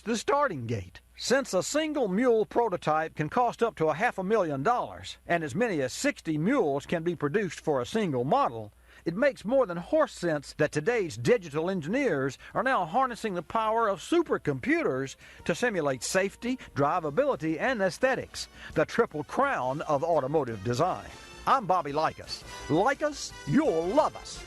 just the starting gate. Since a single mule prototype can cost up to $500,000 and as many as 60 mules can be produced for a single model, it makes more than horse sense that today's digital engineers are now harnessing the power of supercomputers to simulate safety, drivability, and aesthetics, the triple crown of automotive design. I'm Bobby Likis. Like us, you'll love us.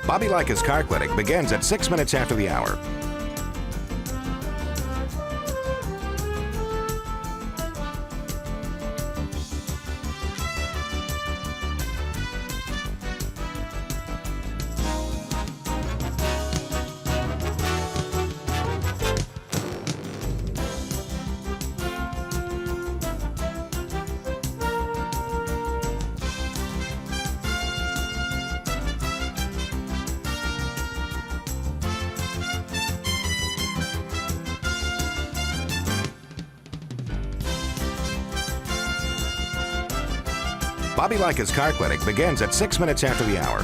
Bobby Likis Car Clinic begins at 6 minutes after the hour. Bobby Likis Car Clinic begins at 6 minutes after the hour.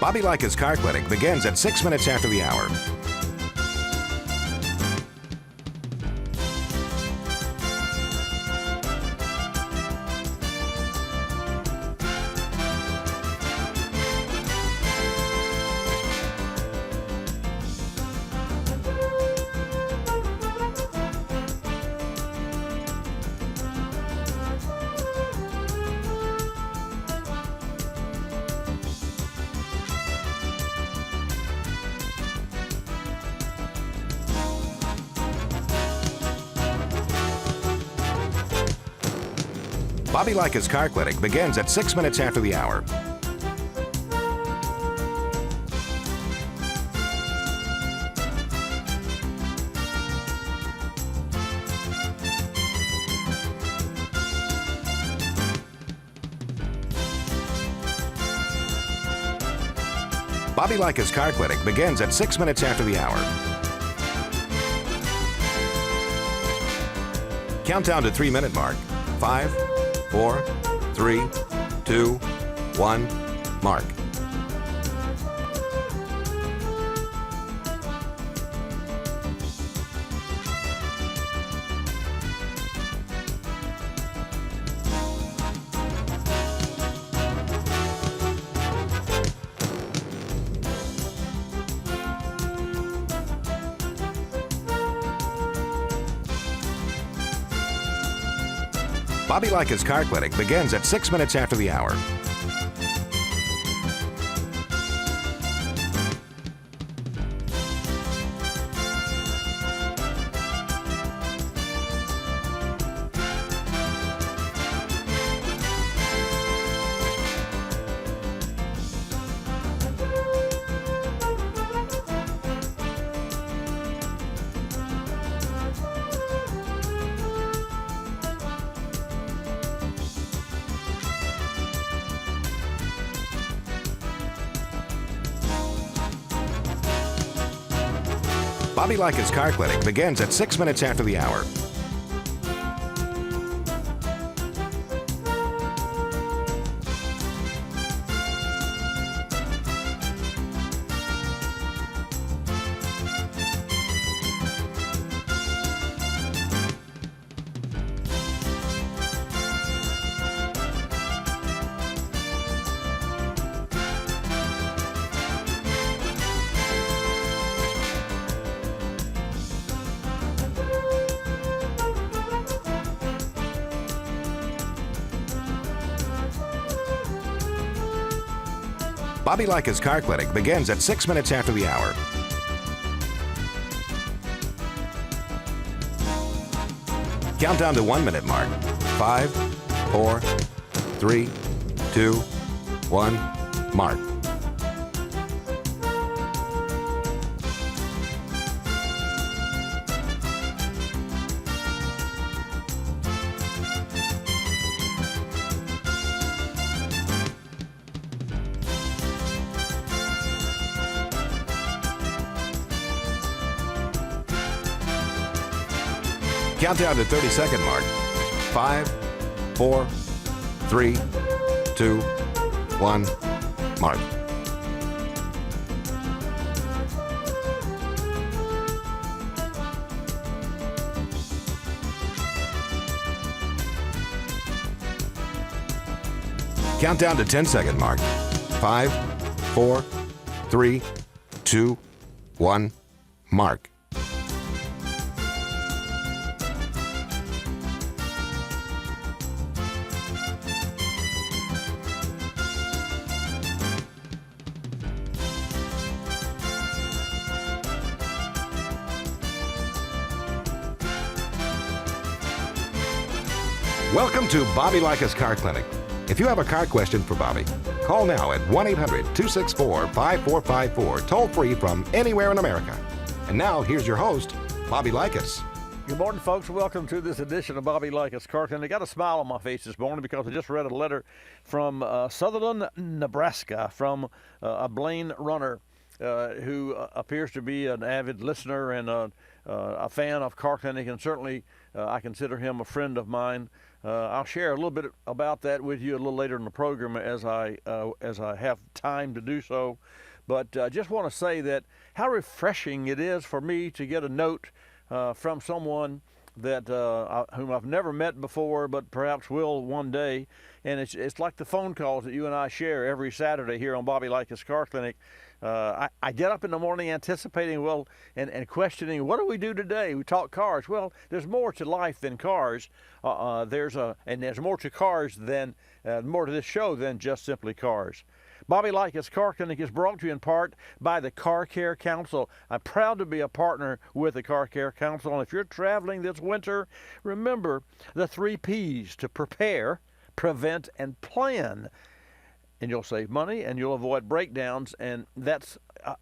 Bobby Likis Car Clinic begins at 6 minutes after the hour. Bobby Likis Car Clinic begins at 6 minutes after the hour. Bobby Likis Car Clinic begins at 6 minutes after the hour. Countdown to 3-minute mark. 5, 4, 3, 2, 1, mark. Bobby Likis Car Clinic begins at 6 minutes after the hour. Bobby Likis Car Clinic begins at 6 minutes after the hour. Bobby Likis Car Clinic begins at 6 minutes after the hour. Count down to 1 minute mark. 5, 4, 3, 2, 1, mark. Countdown to 30-second mark. 5, 4, 3, 2, 1, mark. Countdown to 10-second mark. 5, 4, 3, 2, 1, mark. Welcome to Bobby Likis Car Clinic. If you have a car question for Bobby, call now at 1-800-264-5454, toll free from anywhere in America. And now, here's your host, Bobby Likis. Good morning, folks. Welcome to this edition of Bobby Likis Car Clinic. I got a smile on my face this morning because I just read a letter from Sutherland, Nebraska, from a Blaine runner who appears to be an avid listener and a fan of Car Clinic, and certainly I consider him a friend of mine. I'll share a little bit about that with you a little later in the program as I have time to do so. But I just want to say that how refreshing it is for me to get a note from someone that whom I've never met before, but perhaps will one day. And it's like the phone calls that you and I share every Saturday here on Bobby Likis Car Clinic. I get up in the morning anticipating, and questioning, what do we do today? We talk cars. Well, there's more to life than cars. There's more to cars than, more to this show than just simply cars. Bobby Likis Car Clinic is brought to you in part by the Car Care Council. I'm proud to be a partner with the Car Care Council. And if you're traveling this winter, remember the 3 P's: to prepare, prevent, and plan. And you'll save money and you'll avoid breakdowns. And that's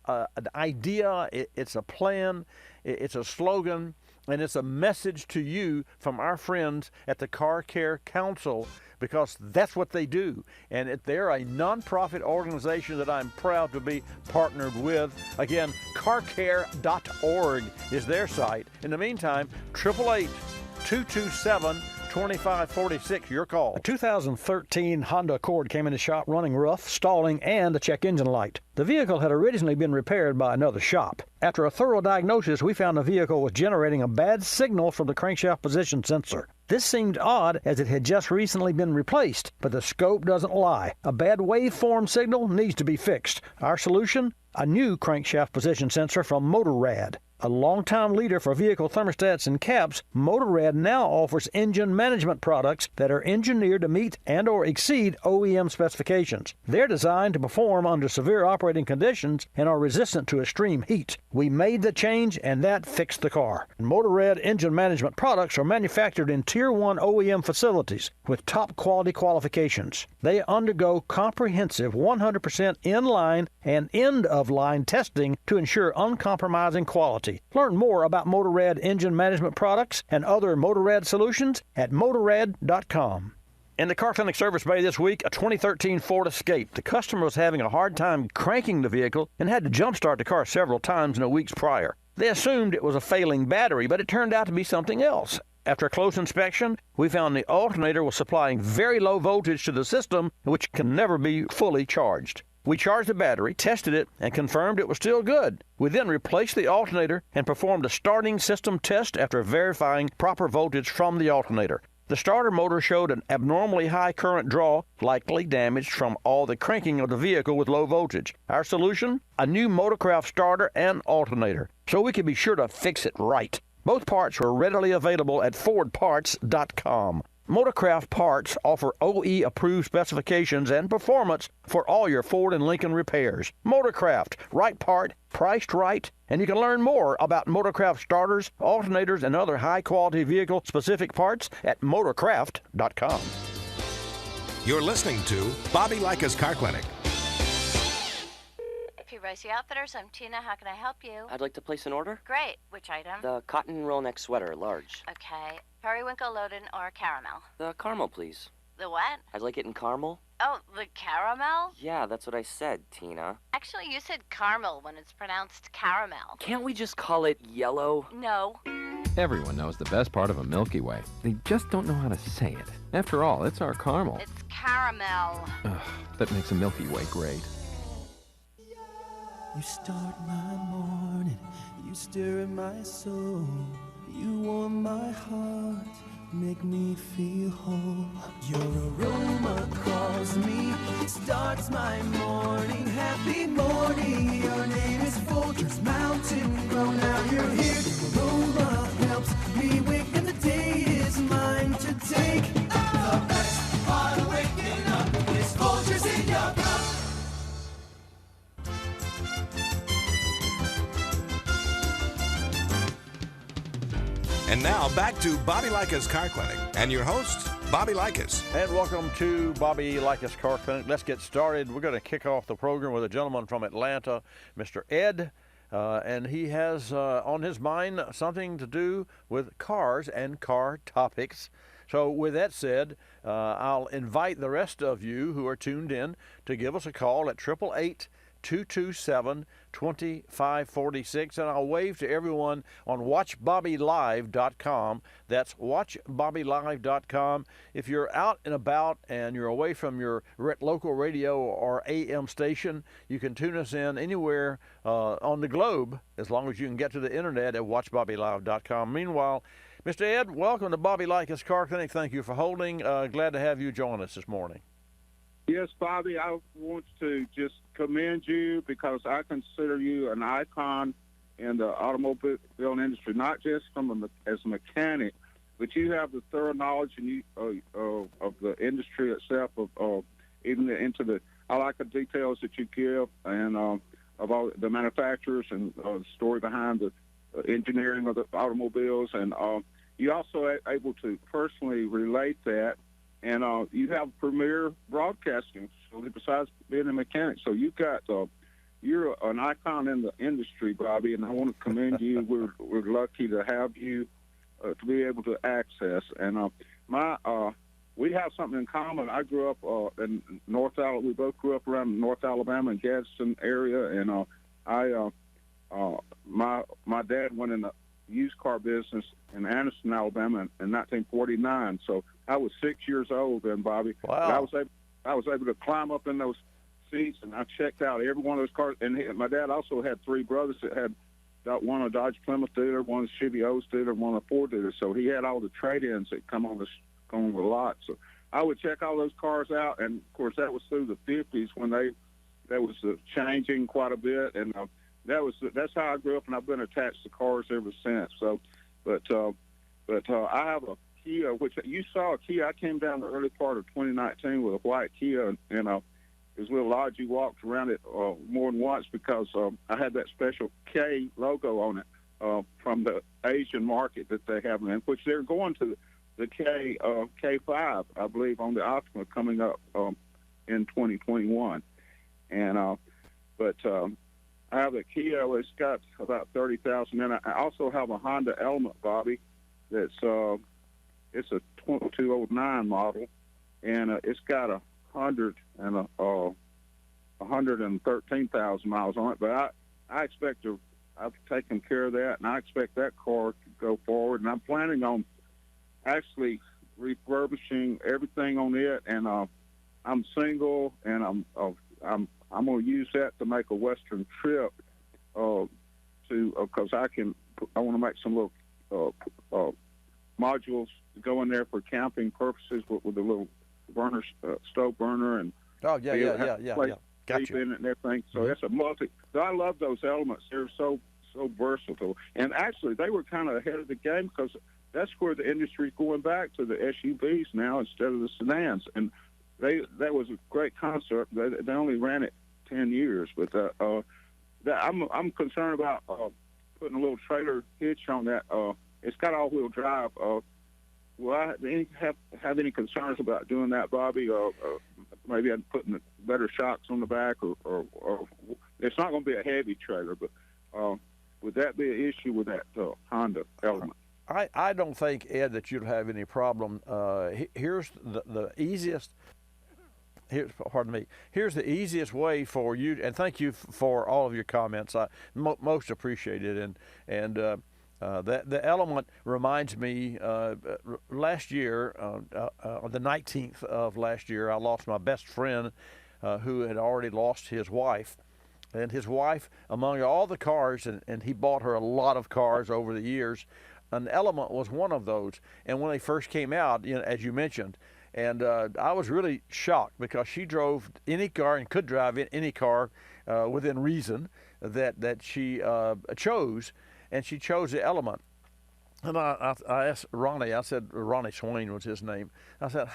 an idea, it's a plan, it's a slogan, and it's a message to you from our friends at the Car Care Council, because that's what they do. And they're a nonprofit organization that I'm proud to be partnered with. Again, carcare.org is their site. In the meantime, 888-227 888-2546. Your call. A 2013 Honda Accord came in the shop running rough, stalling, and a check engine light. The vehicle had originally been repaired by another shop. After a thorough diagnosis, we found the vehicle was generating a bad signal from the crankshaft position sensor. This seemed odd as it had just recently been replaced, but the scope doesn't lie. A bad waveform signal needs to be fixed. Our solution? A new crankshaft position sensor from Motorrad. A longtime leader for vehicle thermostats and caps, Motorrad now offers engine management products that are engineered to meet and or exceed OEM specifications. They're designed to perform under severe operating conditions and are resistant to extreme heat. We made the change, and that fixed the car. Motorrad engine management products are manufactured in Tier 1 OEM facilities with top quality qualifications. They undergo comprehensive 100% in-line and end-of-line testing to ensure uncompromising quality. Learn more about Motorrad engine management products and other Motorrad solutions at Motorrad.com. In the Car Clinic service bay this week, a 2013 Ford Escape. The customer was having a hard time cranking the vehicle and had to jump-start the car several times in the weeks prior. They assumed it was a failing battery, but it turned out to be something else. After a close inspection, we found the alternator was supplying very low voltage to the system, which can never be fully charged. We charged the battery, tested it, and confirmed it was still good. We then replaced the alternator and performed a starting system test after verifying proper voltage from the alternator. The starter motor showed an abnormally high current draw, likely damaged from all the cranking of the vehicle with low voltage. Our solution? A new Motorcraft starter and alternator, so we could be sure to fix it right. Both parts were readily available at FordParts.com. Motorcraft parts offer OE-approved specifications and performance for all your Ford and Lincoln repairs. Motorcraft, right part, priced right, and you can learn more about Motorcraft starters, alternators, and other high-quality vehicle-specific parts at Motorcraft.com. You're listening to Bobby Likis Car Clinic. Rosie Outfitters, I'm Tina. How can I help you? I'd like to place an order. Great. Which item? The cotton roll neck sweater, large. Okay. Periwinkle, Loden, or caramel? The caramel, please. The what? I'd like it in caramel. Oh, the caramel? Yeah, that's what I said, Tina. Actually, you said caramel when it's pronounced caramel. Can't we just call it yellow? No. Everyone knows the best part of a Milky Way. They just don't know how to say it. After all, it's our caramel. It's caramel. Ugh, that makes a Milky Way great. You start my morning, you stir in my soul, you warm my heart, make me feel whole. Your aroma calls me, starts my morning, happy morning. Your name is Folgers Mountain Grown. Now you're here, the aroma helps me wake, and the day is mine to take. The best part of waking up is Folgers in your cup. And now back to Bobby Likis Car Clinic and your host, Bobby Likis. And welcome to Bobby Likis Car Clinic. Let's get started. We're going to kick off the program with a gentleman from Atlanta, Mr. Ed. And he has on his mind something to do with cars and car topics. So with that said, I'll invite the rest of you who are tuned in to give us a call at 888-227-2546, and I'll wave to everyone on WatchBobbyLive.com. That's WatchBobbyLive.com. If you're out and about and you're away from your local radio or AM station, you can tune us in anywhere on the globe, as long as you can get to the internet at WatchBobbyLive.com. Meanwhile, Mr. Ed, welcome to Bobby Likis Car Clinic. Thank you for holding. Glad to have you join us this morning. Yes, Bobby, I want to just commend you because I consider you an icon in the automobile industry, not just as a mechanic, but you have the thorough knowledge and of the industry itself, even into the, I like the details that you give and of all the manufacturers and the story behind the engineering of the automobiles, and you also are able to personally relate that. And you have premier broadcasting facility besides being a mechanic. So you're an icon in the industry, Bobby, and I want to commend you. We're lucky to have you to be able to access. And we have something in common. I grew up in North Alabama. We both grew up around North Alabama and Gadsden area. And my dad went in the used car business in Anderson, Alabama, in 1949. So I was 6 years old then, Bobby. Wow. But I was able to climb up in those seats, and I checked out every one of those cars. And my dad also had three brothers that had one a Dodge Plymouth dealer, one a Chevy O's dealer, one a Ford dealer. So he had all the trade-ins that come on the lot. So I would check all those cars out, and of course that was through the 50s when that was changing quite a bit, and that's how I grew up, and I've been attached to cars ever since. So, but I have a Kia, which you saw a Kia. I came down the early part of 2019 with a white Kia, and it was a little odd. You walked around it more than once because I had that special K logo on it from the Asian market that they have, in which they're going to the K5, I believe, on the Optima coming up in 2021. And but I have a Kia. It's got about 30,000 in it. I also have a Honda Element, Bobby. That's it's a 2009 model, and it's got 113,000 miles on it. But I expect I've taken care of that, and I expect that car to go forward. And I'm planning on actually refurbishing everything on it. And I'm single, and I'm going to use that to make a Western trip because I want to make some little modules to go in there for camping purposes with a little burner, stove burner, and yeah. Got you. In it and everything. So that's a So I love those Elements. They're so versatile, and actually they were kind of ahead of the game because that's where the industry's going back to the SUVs now instead of the sedans, and that was a great concept. They only ran it 10 years, but I'm concerned about putting a little trailer hitch on that. It's got all-wheel drive. Will I have any concerns about doing that, Bobby? Maybe I'm putting better shocks on the back, or it's not going to be a heavy trailer, but would that be an issue with that Honda Element? I don't think, Ed, that you'll have any problem. Here's the easiest. Here's the easiest way for you, and thank you for all of your comments. I most appreciate it, and the Element reminds me. Last year, on the 19th of last year, I lost my best friend, who had already lost his wife, and his wife, among all the cars, and he bought her a lot of cars over the years. An Element was one of those, and when they first came out, as you mentioned. And I was really shocked because she drove any car and could drive any car within reason that she chose, and she chose the Element. And I asked Ronnie. I said Ronnie Swain was his name. I said,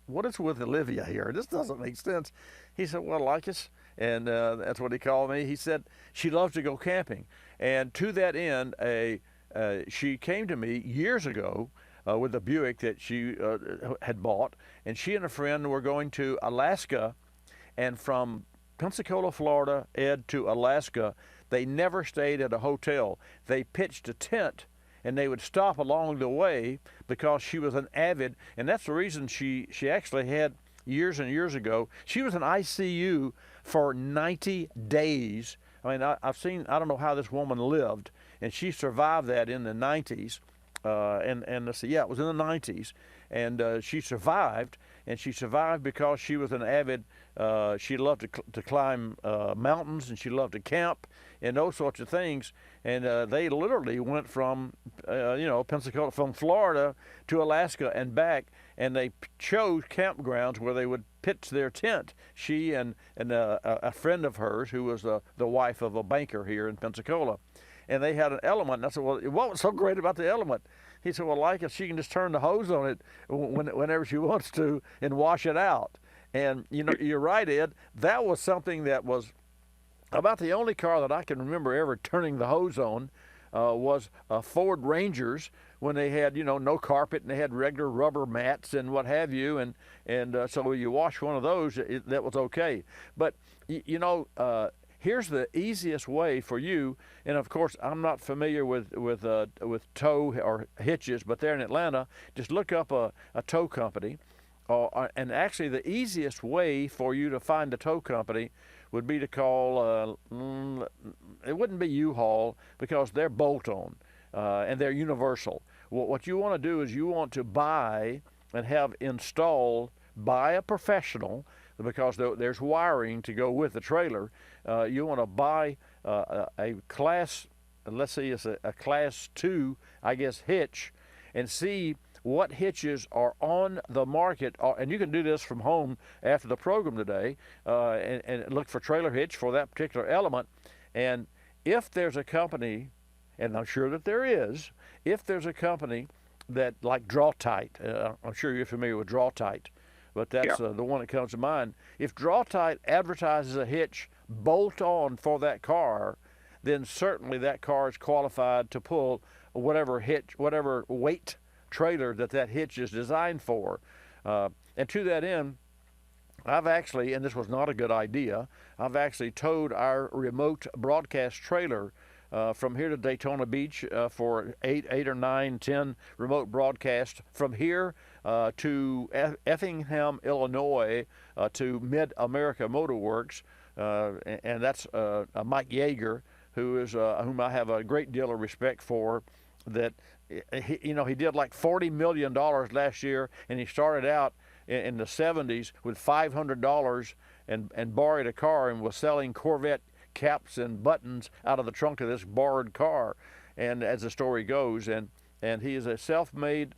what is with Olivia here? This doesn't make sense. He said, well, Likis, and that's what he called me. He said she loves to go camping, and to that end, she came to me years ago. With a Buick that she had bought, and she and a friend were going to Alaska, and from Pensacola, Florida, Ed, to Alaska, they never stayed at a hotel. They pitched a tent, and they would stop along the way because she was an avid, and that's the reason she actually had years and years ago, she was in ICU for 90 days. I mean, I don't know how this woman lived, and she survived that in the 90s. And let's see, it was in the 90s, and she survived because she was an avid. She loved to climb mountains, and she loved to camp and those sorts of things. And they literally went from Pensacola, from Florida to Alaska and back, and they chose campgrounds where they would pitch their tent. She and a friend of hers who was the wife of a banker here in Pensacola. And they had an Element. And I said, well, what was so great about the Element? He said, well, Likis, she can just turn the hose on it whenever she wants to and wash it out. And, you're right, Ed. That was something that was about the only car that I can remember ever turning the hose on was Ford Rangers when they had, no carpet and they had regular rubber mats and what have you. And so you wash one of those, that was okay. But, here's the easiest way for you, and of course I'm not familiar with tow or hitches, but there in Atlanta, just look up a tow company, and actually the easiest way for you to find a tow company would be to call. It wouldn't be U-Haul because they're bolt-on. and they're universal. What you want to do is you want to buy and have installed by a professional, because there's wiring to go with the trailer. You want to buy a class, let's say it's a class 2, I guess, hitch, and see what hitches are on the market. And you can do this from home after the program today, and look for trailer hitch for that particular element. And if there's a company, and I'm sure that there is, if there's a company that, like Draw-Tite, I'm sure you're familiar with Draw-Tite, but that's the one that comes to mind. If Draw-Tite advertises a hitch bolt-on for that car, then certainly that car is qualified to pull whatever hitch, whatever weight trailer that hitch is designed for. And to that end, I've actually, and this was not a good idea, I've actually towed our remote broadcast trailer from here to Daytona Beach for 8 or 9, 10 remote broadcasts. From here to Effingham, Illinois, to Mid-America Motor Works, and that's Mike Yeager, whom I have a great deal of respect for. That he did like $40 million last year, and he started out in the 70s with $500 and borrowed a car and was selling Corvette caps and buttons out of the trunk of this borrowed car, and as the story goes, and he is a self-made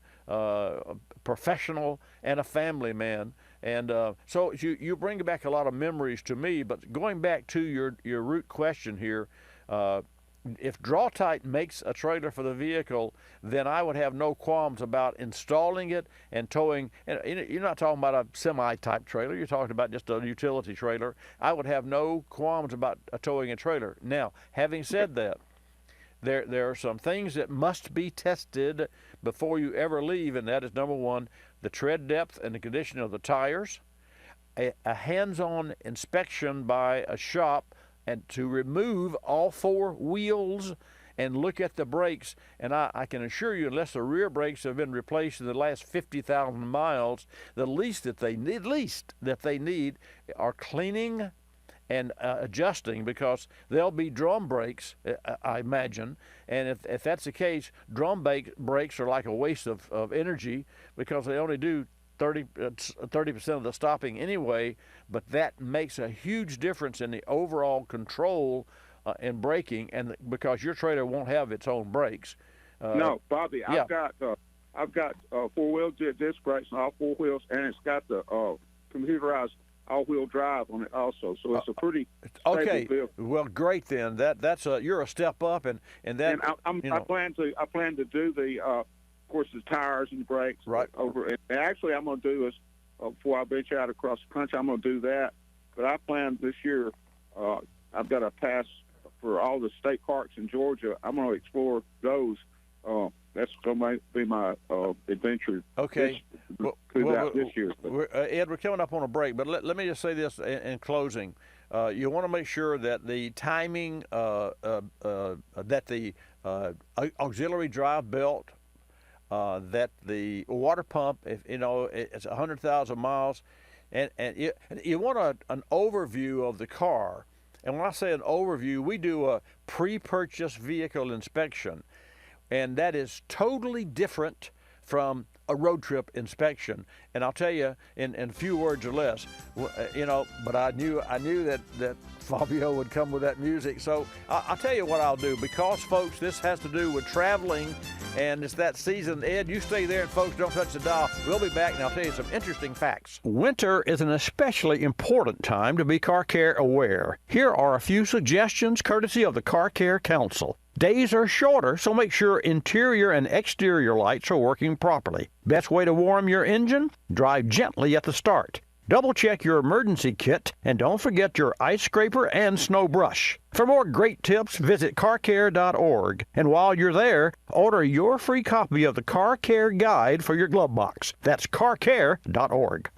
professional and a family man, and so you bring back a lot of memories to me. But going back to your root question here, if Draw-Tite makes a trailer for the vehicle, then I would have no qualms about installing it and towing. And you're not talking about a semi-type trailer. You're talking about just a utility trailer. I would have no qualms about towing a trailer. Now, having said that, there are some things that must be tested before you ever leave, and that is, number one, the tread depth and the condition of the tires, a hands-on inspection by a shop, and to remove all 4 wheels and look at the brakes. And I can assure you, unless the rear brakes have been replaced in the last 50,000 miles, the least that they need are cleaning and adjusting, because there'll be drum brakes, I imagine. And if that's the case, drum brakes are like a waste of energy, because they only do 30% of the stopping anyway, but that makes a huge difference in the overall control and braking, and because your trailer won't have its own brakes. No, Bobby, I've got 4-wheel disc brakes on all 4 wheels, and it's got the computerized all-wheel drive on it also, so it's a pretty stable vehicle. Well, great then. That's you're a step up, and that. And I plan to do the. Of course, the tires and the brakes. Right. Over. And actually, I'm going to do is before I venture out across the country, I'm going to do that. But I plan this year. I've got a pass for all the state parks in Georgia. I'm going to explore those. That's going to be my adventure. Okay. This year. Ed, we're coming up on a break, but let me just say this in closing. You want to make sure that the timing, that the auxiliary drive belt, that the water pump, if it's 100,000 miles, and you want an overview of the car. And when I say an overview, we do a pre-purchase vehicle inspection, and that is totally different from a road trip inspection. And I'll tell you in a few words or less, but I knew that Fabio would come with that music. So I'll tell you what I'll do, because folks, this has to do with traveling, and it's that season. Ed, you stay there, and folks, don't touch the dial. We'll be back, and I'll tell you some interesting facts. Winter is an especially important time to be car care aware. Here are a few suggestions courtesy of the Car Care Council. Days are shorter, so make sure interior and exterior lights are working properly. Best way to warm your engine? Drive gently at the start. Double check your emergency kit, and don't forget your ice scraper and snow brush. For more great tips, visit carcare.org. And while you're there, order your free copy of the Car Care Guide for your glove box. That's carcare.org.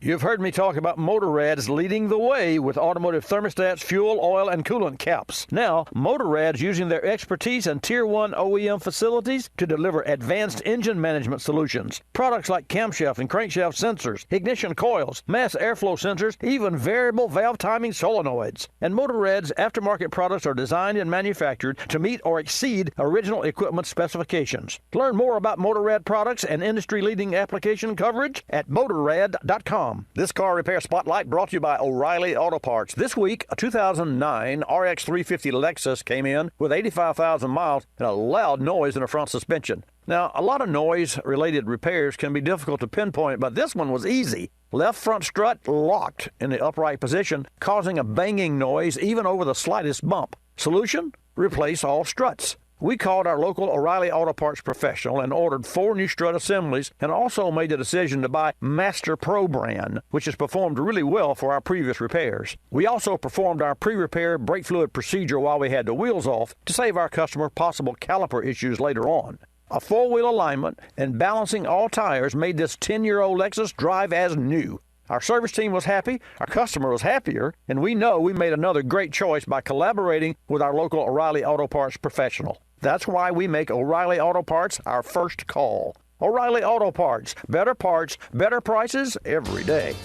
You've heard me talk about Motorrad's leading the way with automotive thermostats, fuel, oil, and coolant caps. Now, Motorrad's using their expertise in Tier 1 OEM facilities to deliver advanced engine management solutions. Products like camshaft and crankshaft sensors, ignition coils, mass airflow sensors, even variable valve timing solenoids. And Motorrad's aftermarket products are designed and manufactured to meet or exceed original equipment specifications. Learn more about Motorrad products and industry-leading application coverage at Motorrad.com. This car repair spotlight brought to you by O'Reilly Auto Parts. This week, a 2009 RX 350 Lexus came in with 85,000 miles and a loud noise in the front suspension. Now, a lot of noise-related repairs can be difficult to pinpoint, but this one was easy. Left front strut locked in the upright position, causing a banging noise even over the slightest bump. Solution? Replace all struts. We called our local O'Reilly Auto Parts professional and ordered 4 new strut assemblies and also made the decision to buy Master Pro brand, which has performed really well for our previous repairs. We also performed our pre-repair brake fluid procedure while we had the wheels off to save our customer possible caliper issues later on. A 4-wheel alignment and balancing all tires made this 10-year-old Lexus drive as new. Our service team was happy, our customer was happier, and we know we made another great choice by collaborating with our local O'Reilly Auto Parts professional. That's why we make O'Reilly Auto Parts our first call. O'Reilly Auto Parts, better prices every day.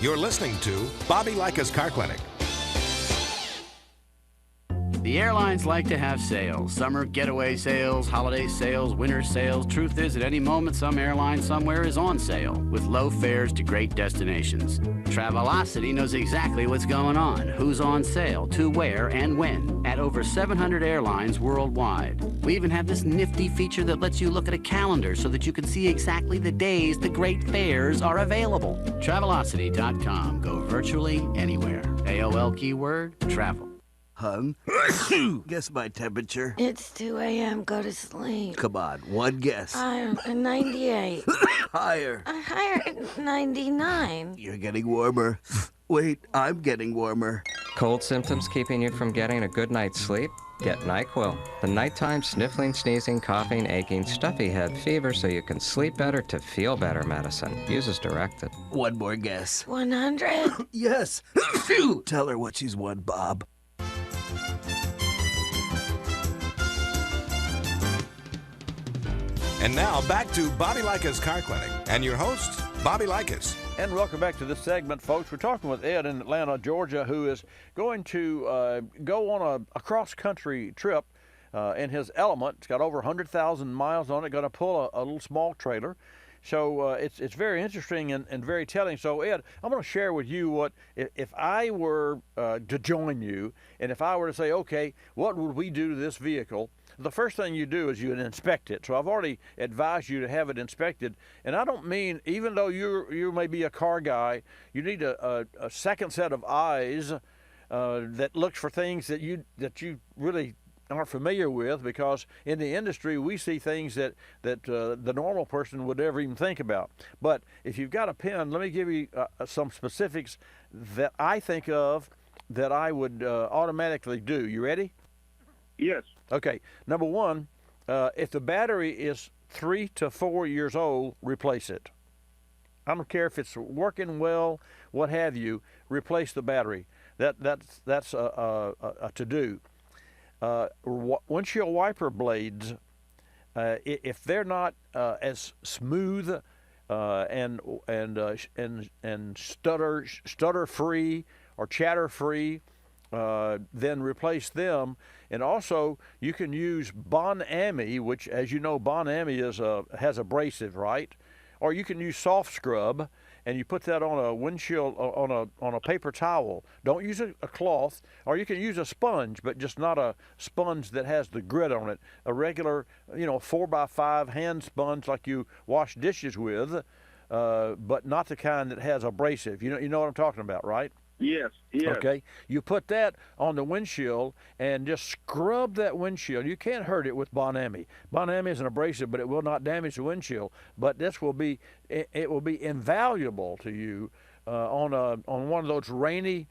You're listening to Bobby Likis Car Clinic. The airlines like to have sales. Summer getaway sales, holiday sales, winter sales. Truth is, at any moment, some airline somewhere is on sale with low fares to great destinations. Travelocity knows exactly what's going on, who's on sale, to where, and when, at over 700 airlines worldwide. We even have this nifty feature that lets you look at a calendar so that you can see exactly the days the great fares are available. Travelocity.com. Go virtually anywhere. AOL keyword, travel. Hun, guess my temperature. It's 2 a.m. Go to sleep. Come on, one guess. I'm 98. Higher. Higher, 99. You're getting warmer. Wait, I'm getting warmer. Cold symptoms keeping you from getting a good night's sleep? Get NyQuil, the nighttime sniffling, sneezing, coughing, aching, stuffy head, fever so you can sleep better to feel better medicine. Use as directed. One more guess. 100? Yes. Tell her what she's won, Bob. And now back to Bobby Likis Car Clinic and your host, Bobby Likis. And welcome back to this segment, folks. We're talking with Ed in Atlanta, Georgia, who is going to go on a cross-country trip in his Element. It's got over 100,000 miles on it, going to pull a little small trailer. So it's very interesting and very telling. So, Ed, I'm going to share with you what, if I were to join you, and if I were to say, okay, what would we do to this vehicle? The first thing you do is you inspect it. So I've already advised you to have it inspected. And I don't mean, even though you may be a car guy, you need a second set of eyes that looks for things that you really aren't familiar with, because in the industry we see things that the normal person would never even think about. But if you've got a pen, let me give you some specifics that I think of that I would automatically do. You ready? Yes. Okay. Number one, if the battery is 3 to 4 years old, replace it. I don't care if it's working well, what have you. Replace the battery. That's a to do. Windshield wiper blades, if they're not as smooth and stutter free or chatter free, then replace them. And also, you can use Bon-Ami, which, as you know, Bon-Ami has abrasive, right? Or you can use soft scrub, and you put that on a windshield on a paper towel. Don't use a cloth, or you can use a sponge, but just not a sponge that has the grit on it. A regular, 4x5 hand sponge like you wash dishes with, but not the kind that has abrasive. You know what I'm talking about, right? Yes, yes. Okay, you put that on the windshield and just scrub that windshield. You can't hurt it with Bon-Ami. Bon-Ami is an abrasive, but it will not damage the windshield. But it will be invaluable to you on one of those rainy,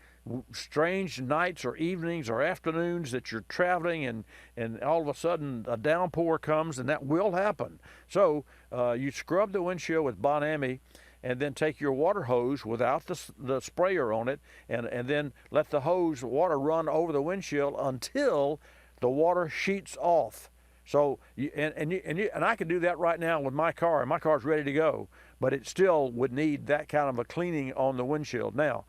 strange nights or evenings or afternoons that you're traveling and all of a sudden a downpour comes, and that will happen. So you scrub the windshield with Bon-Ami, and then take your water hose without the sprayer on it, and then let the hose water run over the windshield until the water sheets off. So and I can do that right now with my car, and my car's ready to go, but it still would need that kind of a cleaning on the windshield. Now,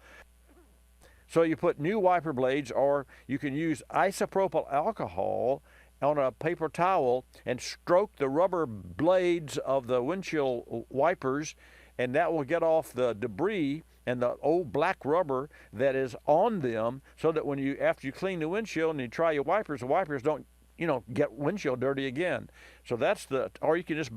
so you put new wiper blades, or you can use isopropyl alcohol on a paper towel and stroke the rubber blades of the windshield wipers, and that will get off the debris and the old black rubber that is on them, so that when after you clean the windshield and you try your wipers, the wipers don't get windshield dirty again. So that's or you can just,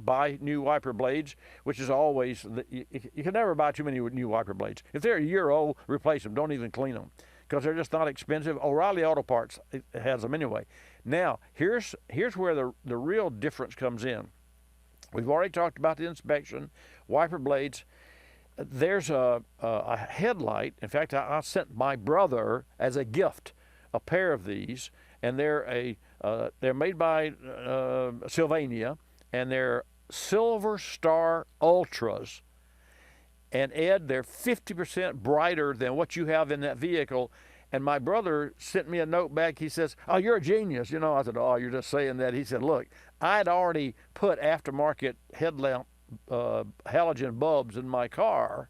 buy new wiper blades, which is always, you can never buy too many new wiper blades. If they're a year old, replace them. Don't even clean them, because they're just not expensive. O'Reilly Auto Parts has them anyway. Now, here's where the real difference comes in. We've already talked about the inspection, wiper blades. There's a headlight. In fact, I sent my brother as a gift a pair of these, and they're made by Sylvania, and they're Silver Star Ultras. And Ed, they're 50% brighter than what you have in that vehicle. And my brother sent me a note back. He says, "Oh, you're a genius." I said, "Oh, you're just saying that." He said, "Look, I'd already put aftermarket headlamp halogen bulbs in my car,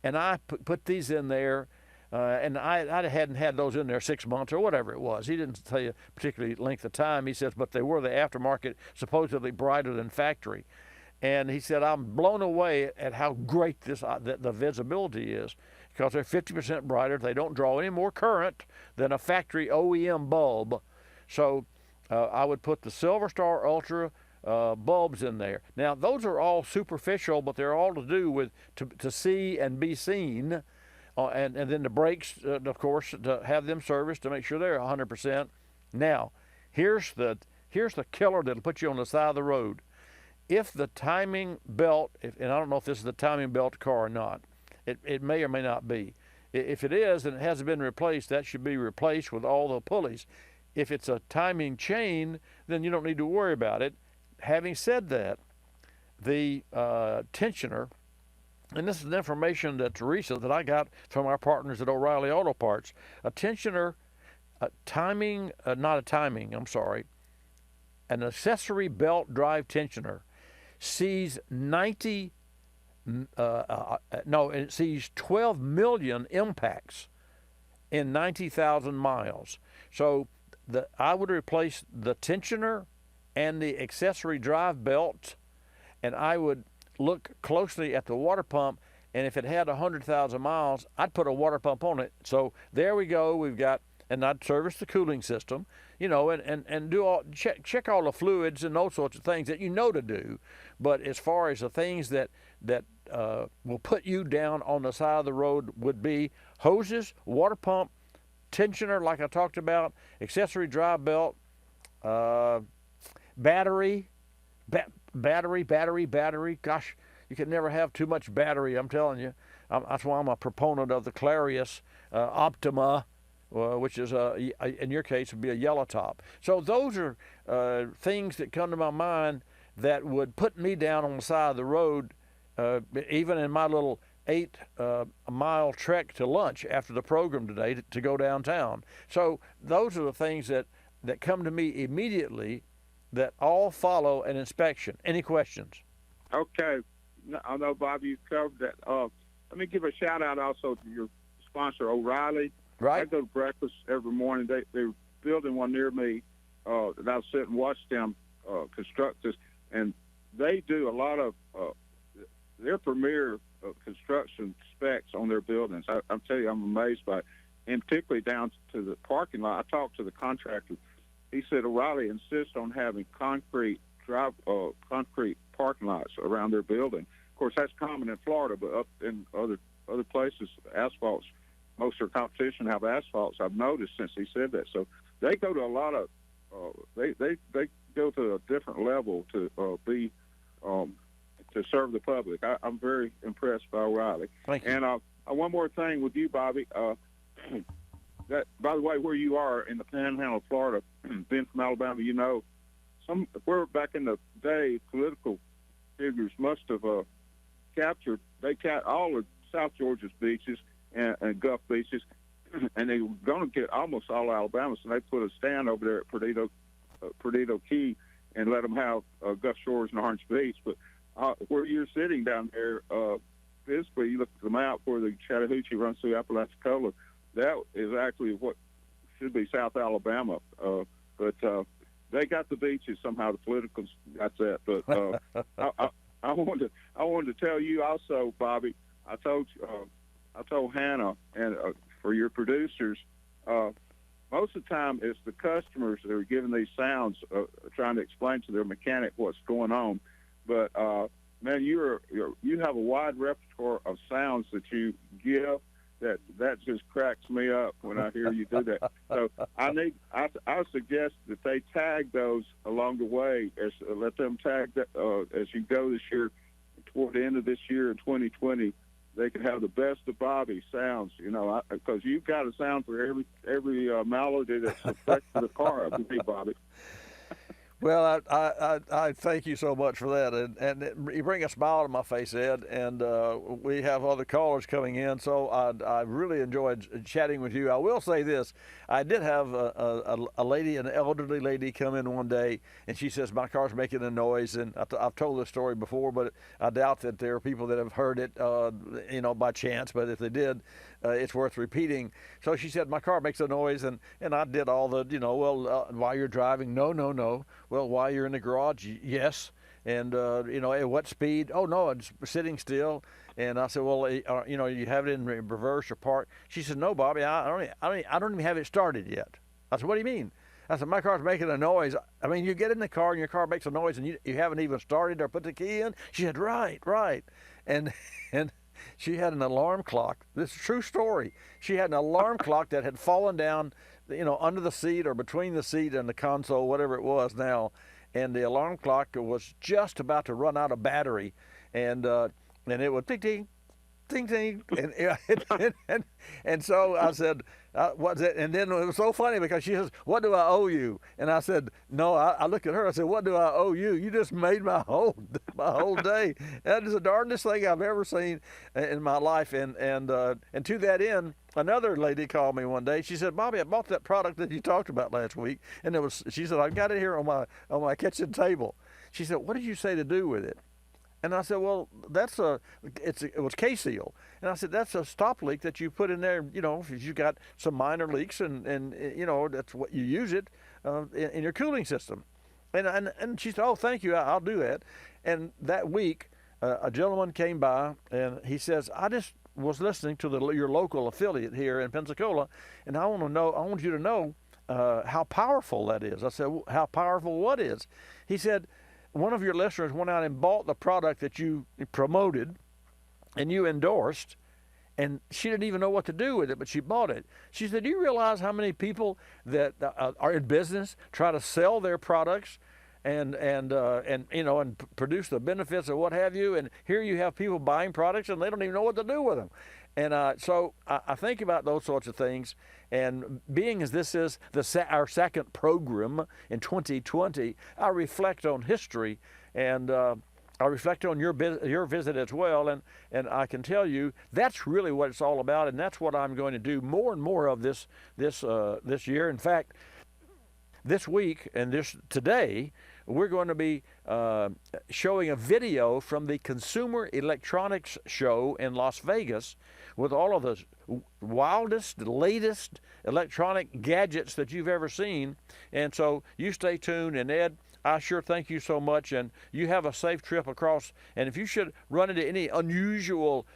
and I put these in there, and I hadn't had those in there 6 months or whatever it was." He didn't tell you particularly length of time. He says, but they were the aftermarket, supposedly brighter than factory. And he said, "I'm blown away at how great the visibility is, because they're 50% brighter. They don't draw any more current than a factory OEM bulb." So I would put the Silver Star Ultra bulbs in there. Now, those are all superficial, but they're all to do with to see and be seen. And then the brakes, of course, to have them serviced to make sure they're 100%. Now, here's the killer that'll put you on the side of the road. If the timing belt, and I don't know if this is the timing belt car or not, it may or may not be. If it is and it hasn't been replaced, that should be replaced with all the pulleys. If it's a timing chain, then you don't need to worry about it. Having said that, the tensioner, and this is the information that's recent that I got from our partners at O'Reilly Auto Parts, a tensioner, an accessory belt drive tensioner sees it sees 12 million impacts in 90,000 miles. So I would replace the tensioner and the accessory drive belt, and I would look closely at the water pump, and if it had 100,000 miles, I'd put a water pump on it. So there we go. We've got, and I'd service the cooling system, and do all check all the fluids and those sorts of things that to do. But as far as the things that will put you down on the side of the road would be hoses, water pump, tensioner, like I talked about, accessory drive belt, battery. Gosh, you can never have too much battery, I'm telling you. That's why I'm a proponent of the Clarius Optima, which is, in your case, would be a yellow top. So those are things that come to my mind that would put me down on the side of the road, even in my little 8-mile trek to lunch after the program today to go downtown. So those are the things that come to me immediately that all follow an inspection. Any questions? Okay. I know, Bob, you covered that. Let me give a shout-out also to your sponsor, O'Reilly. Right. I go to breakfast every morning. They're building one near me, and I'll sit and watch them construct this. And they do a lot of their premier construction specs on their buildings. I'm telling you, I'm amazed by it. And particularly down to the parking lot. I talked to the contractor. He said O'Reilly insists on having concrete parking lots around their building. Of course, that's common in Florida, but up in other places, asphalts. Most of their competition have asphalts. I've noticed since he said that. So they go to a lot of they go to a different level to to serve the public. I'm very impressed by O'Reilly. Thank you. And one more thing with you, Bobby. That, by the way, where you are in the Panhandle of Florida, being from Alabama, where back in the day political figures must have captured all of South Georgia's beaches and Gulf beaches, and they were going to get almost all Alabama, so they put a stand over there at Perdido Key and let them have Gulf Shores and Orange Beach. But where you're sitting down there, physically, you look at the map where the Chattahoochee runs through Apalachicola, that is actually what should be South Alabama. But they got the beaches somehow. The politicals got that. But I wanted to tell you also, Bobby. I told Hannah and for your producers, most of the time it's the customers that are giving these sounds, trying to explain to their mechanic what's going on. But man, you have a wide repertoire of sounds that you give. That just cracks me up when I hear you do that. So I suggest that they tag those along the way. Let them tag that as you go this year, toward the end of this year in 2020. They can have the best of Bobby sounds, because you've got a sound for every melody that's affected the car. I think, Bobby. Well, I thank you so much for that, and you bring a smile to my face, Ed. And we have other callers coming in, so I really enjoyed chatting with you. I will say this: I did have a lady, an elderly lady, come in one day, and she says my car's making a noise. And I've told this story before, but I doubt that there are people that have heard it, by chance. But if they did, it's worth repeating. So she said my car makes a noise, and I did all the, while you're driving, no. Well, while you're in the garage, yes. And, at what speed? Oh, no, it's sitting still. And I said, well, you have it in reverse or park? She said, no, Bobby, I don't even have it started yet. I said, what do you mean? I said, my car's making a noise. I mean, you get in the car and your car makes a noise and you haven't even started or put the key in? She said, right. And she had an alarm clock. This is a true story. She had an alarm clock that had fallen down, under the seat or between the seat and the console, whatever it was now. And the alarm clock was just about to run out of battery. And it would ting, ting, ting, ting. And so I said, what's it? And then it was so funny because she says, what do I owe you? And I said, no, I looked at her. I said, what do I owe you? You just made my whole day. That is the darndest thing I've ever seen in my life. And to that end, another lady called me one day. She said, Bobby, I bought that product that you talked about last week. And she said, I've got it here on my kitchen table. She said, what did you say to do with it? And I said, well, it was K-Seal. And I said, that's a stop leak that you put in there, if you've got some minor leaks and that's what you use it in your cooling system. And she said, oh, thank you, I'll do that. And that week, a gentleman came by and he says, I just was listening to your local affiliate here in Pensacola, and I want you to know how powerful that is. I said, well, how powerful what is? He said, one of your listeners went out and bought the product that you promoted and you endorsed, and she didn't even know what to do with it, but she bought it. She said, do you realize how many people that are in business try to sell their products and produce the benefits of what have you, and here you have people buying products and they don't even know what to do with them. And so I think about those sorts of things, and being as this is our second program in 2020, I reflect on history, and I reflect on your visit as well, and I can tell you that's really what it's all about, and that's what I'm going to do more and more of this year. In fact, this week and today, we're going to be showing a video from the Consumer Electronics Show in Las Vegas with all of the wildest, latest electronic gadgets that you've ever seen. And so you stay tuned. And Ed, I sure thank you so much. And you have a safe trip across. And if you should run into any unusual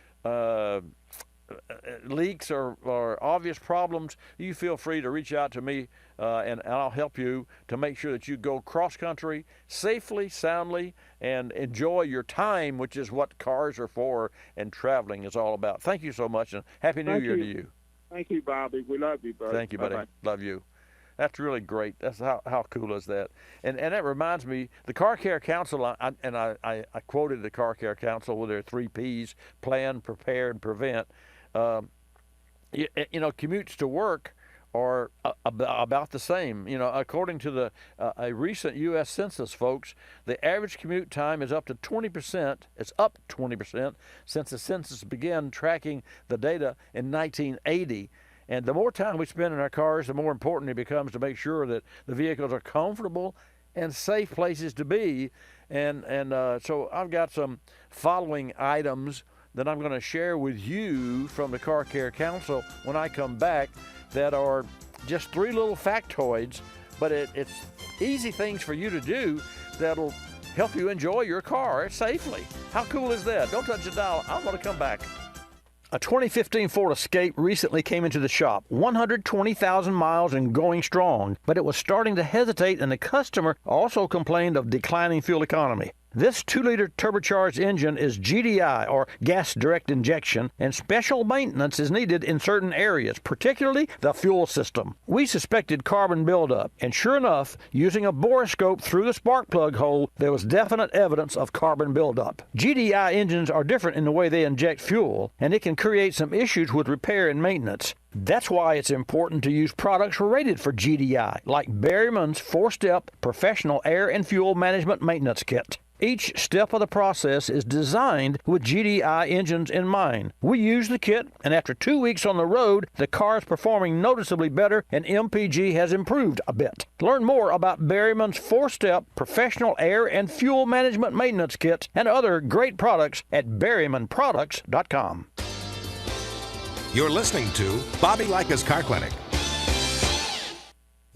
leaks or obvious problems, you feel free to reach out to me, and I'll help you to make sure that you go cross-country safely, soundly, and enjoy your time, which is what cars are for and traveling is all about. Thank you so much, and Happy New Year to you. Thank you, Bobby. We love you, buddy. Thank you, buddy. Bye-bye. Love you. That's really great. That's how cool is that? And that reminds me, the Car Care Council, I quoted the Car Care Council with their 3 Ps, plan, prepare, and prevent. Commutes to work are about the same. You know, according to a recent U.S. Census, folks, the average commute time is up to 20%. It's up 20% since the census began tracking the data in 1980. And the more time we spend in our cars, the more important it becomes to make sure that the vehicles are comfortable and safe places to be. And so I've got some following items that I'm going to share with you from the Car Care Council when I come back that are just 3 little factoids, but it's easy things for you to do that'll help you enjoy your car safely. How cool is that? Don't touch the dial. I'm going to come back. A 2015 Ford Escape recently came into the shop, 120,000 miles and going strong, but it was starting to hesitate, and the customer also complained of declining fuel economy. This 2-liter turbocharged engine is GDI, or gas direct injection, and special maintenance is needed in certain areas, particularly the fuel system. We suspected carbon buildup, and sure enough, using a borescope through the spark plug hole, there was definite evidence of carbon buildup. GDI engines are different in the way they inject fuel, and it can create some issues with repair and maintenance. That's why it's important to use products rated for GDI, like Berryman's 4-step professional air and fuel management maintenance kit. Each step of the process is designed with GDI engines in mind. We use the kit, and after 2 weeks on the road, the car is performing noticeably better, and MPG has improved a bit. Learn more about Berryman's 4-step professional air and fuel management maintenance kits and other great products at berrymanproducts.com. You're listening to Bobby Likis Car Clinic.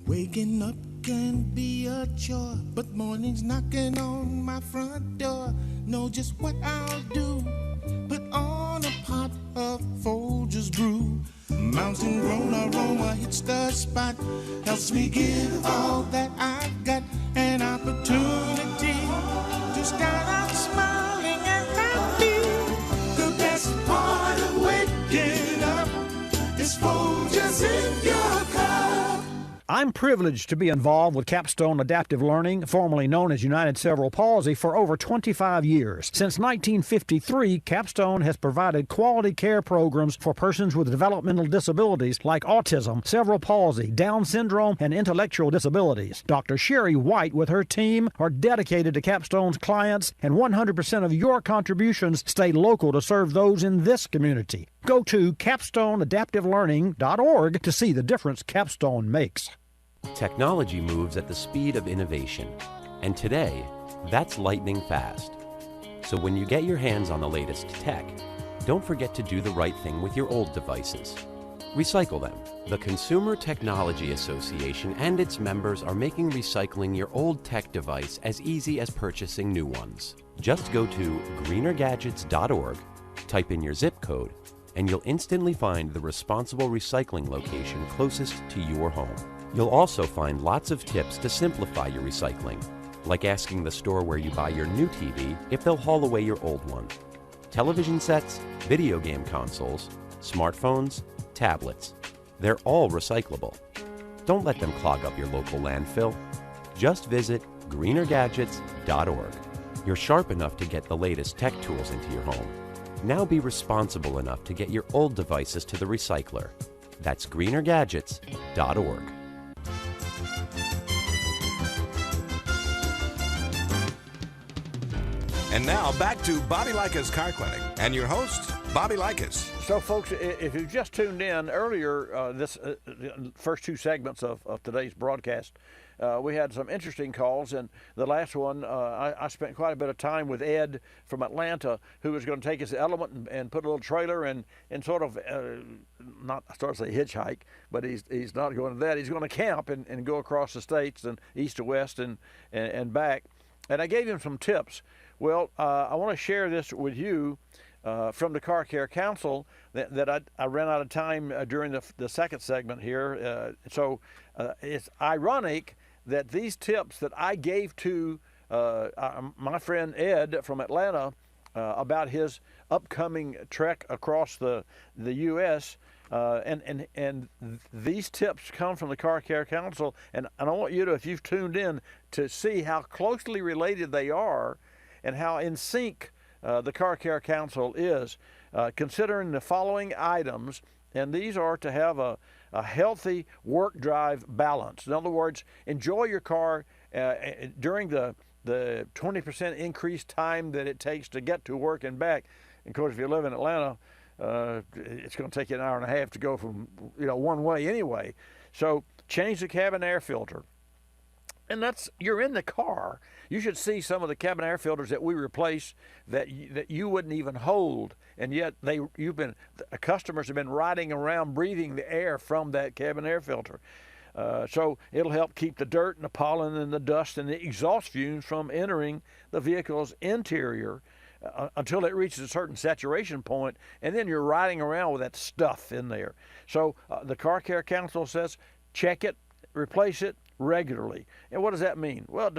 Waking up can be a chore, but mornings knocking on my front door. Know just what I'll do. Put on a pot of Folgers brew. Mountain grown aroma hits the spot. Helps me give all that I've got. An opportunity to start out smiling and happy. The best part of waking up is Folgers in your cup. I'm privileged to be involved with Capstone Adaptive Learning, formerly known as United Cerebral Palsy, for over 25 years. Since 1953, Capstone has provided quality care programs for persons with developmental disabilities like autism, cerebral palsy, Down syndrome, and intellectual disabilities. Dr. Sherry White with her team are dedicated to Capstone's clients, and 100% of your contributions stay local to serve those in this community. Go to capstoneadaptivelearning.org to see the difference Capstone makes. Technology moves at the speed of innovation, and today, that's lightning fast. So when you get your hands on the latest tech, don't forget to do the right thing with your old devices. Recycle them. The Consumer Technology Association and its members are making recycling your old tech device as easy as purchasing new ones. Just go to greenergadgets.org, type in your zip code, and you'll instantly find the responsible recycling location closest to your home. You'll also find lots of tips to simplify your recycling, like asking the store where you buy your new TV if they'll haul away your old one. Television sets, video game consoles, smartphones, tablets, they're all recyclable. Don't let them clog up your local landfill. Just visit greenergadgets.org. You're sharp enough to get the latest tech tools into your home. Now be responsible enough to get your old devices to the recycler. That's greenergadgets.org. And now back to Bobby Likis Car Clinic and your host, Bobby Likis. So, folks, if you've just tuned in earlier, this first 2 segments of today's broadcast, we had some interesting calls, and the last one, I spent quite a bit of time with Ed from Atlanta, who was going to take his Element and put a little trailer and sort of, not I start to say hitchhike, but he's not going to that. He's going to camp and go across the states and east to west and back. And I gave him some tips. Well, I want to share this with you from the Car Care Council that I ran out of time during the second segment here. So it's ironic that these tips that I gave to my friend Ed from Atlanta about his upcoming trek across the U.S., and these tips come from the Car Care Council, and I want you to, if you've tuned in, to see how closely related they are and how in sync the Car Care Council is, considering the following items And these are to have a healthy work-drive balance. In other words, enjoy your car during the 20% increased time that it takes to get to work and back. Of course, if you live in Atlanta, it's going to take you an hour and a half to go from one way anyway. So change the cabin air filter. And you're in the car. You should see some of the cabin air filters that we replace that you wouldn't even hold, and yet customers have been riding around breathing the air from that cabin air filter. So it'll help keep the dirt and the pollen and the dust and the exhaust fumes from entering the vehicle's interior until it reaches a certain saturation point, and then you're riding around with that stuff in there. So the Car Care Council says check it, replace it regularly. And what does that mean? Well,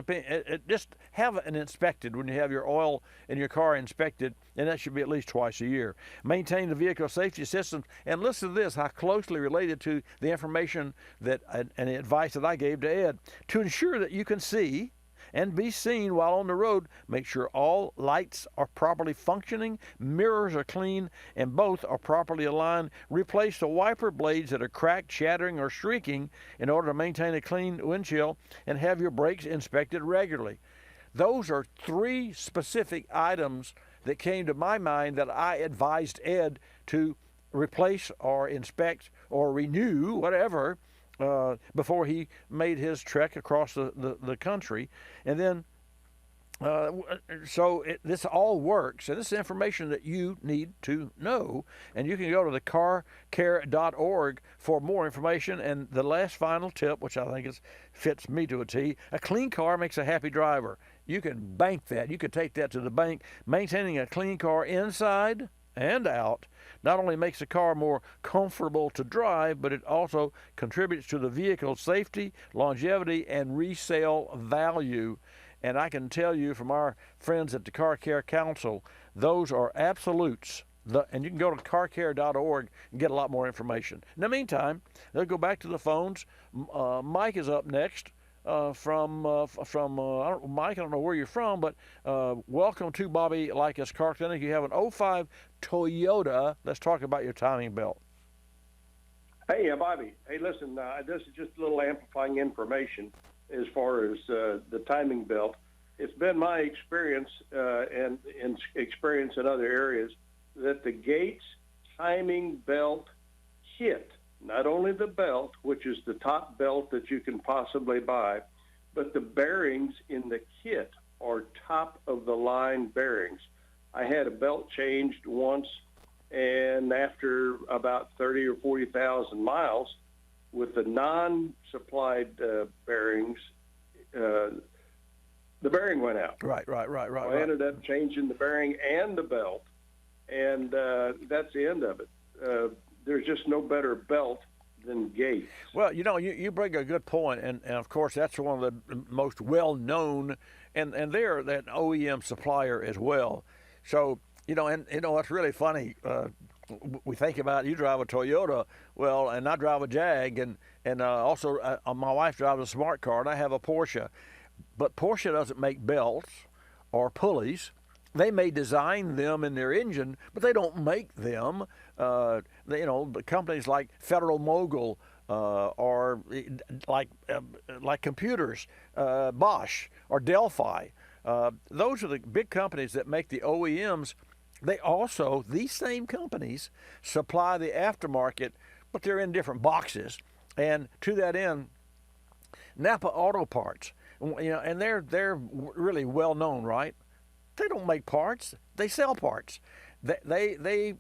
just have it inspected when you have your oil in your car inspected, and that should be at least twice a year. Maintain the vehicle safety systems, and listen to this, how closely related to the information and the advice that I gave to Ed. To ensure that you can see and be seen while on the road, make sure all lights are properly functioning, mirrors are clean, and both are properly aligned. Replace the wiper blades that are cracked, shattering, or streaking in order to maintain a clean windshield, and have your brakes inspected regularly. Those are 3 specific items that came to my mind that I advised Ed to replace or inspect or renew, whatever, before he made his trek across the country. And then, this all works, and this is information that you need to know. And you can go to the carcare.org for more information. And the last final tip, which I think fits me to a T, a clean car makes a happy driver. You can bank that. You could take that to the bank. Maintaining a clean car inside and out not only makes the car more comfortable to drive, but it also contributes to the vehicle's safety, longevity, and resale value. And I can tell you from our friends at the Car Care Council, those are absolutes. And you can go to carcare.org and get a lot more information. In the meantime, let's go back to the phones. Mike is up next. Mike, I don't know where you're from, but welcome to Bobby Likis Car Clinic. You have an 05 Toyota. Let's talk about your timing belt. Hey, Bobby. Hey, listen, this is just a little amplifying information as far as the timing belt. It's been my experience and experience in other areas that the Gates timing belt kit, not only the belt, which is the top belt that you can possibly buy, but the bearings in the kit are top of the line bearings. I had a belt changed once, and after about 30 or 40,000 miles, with the non-supplied bearings, the bearing went out. Right. I ended up changing the bearing and the belt, and that's the end of it. There's just no better belt than Gates. Well, you bring a good point, and of course that's one of the most well-known, and they're an OEM supplier as well. So, it's really funny. We think about you drive a Toyota, well, and I drive a Jag, and also my wife drives a smart car, and I have a Porsche. But Porsche doesn't make belts or pulleys. They may design them in their engine, but they don't make them. The companies like Federal Mogul or like computers, Bosch or Delphi. Those are the big companies that make the OEMs. These same companies supply the aftermarket, but they're in different boxes. And to that end, Napa Auto Parts, and they're really well known, right? They don't make parts; they sell parts. They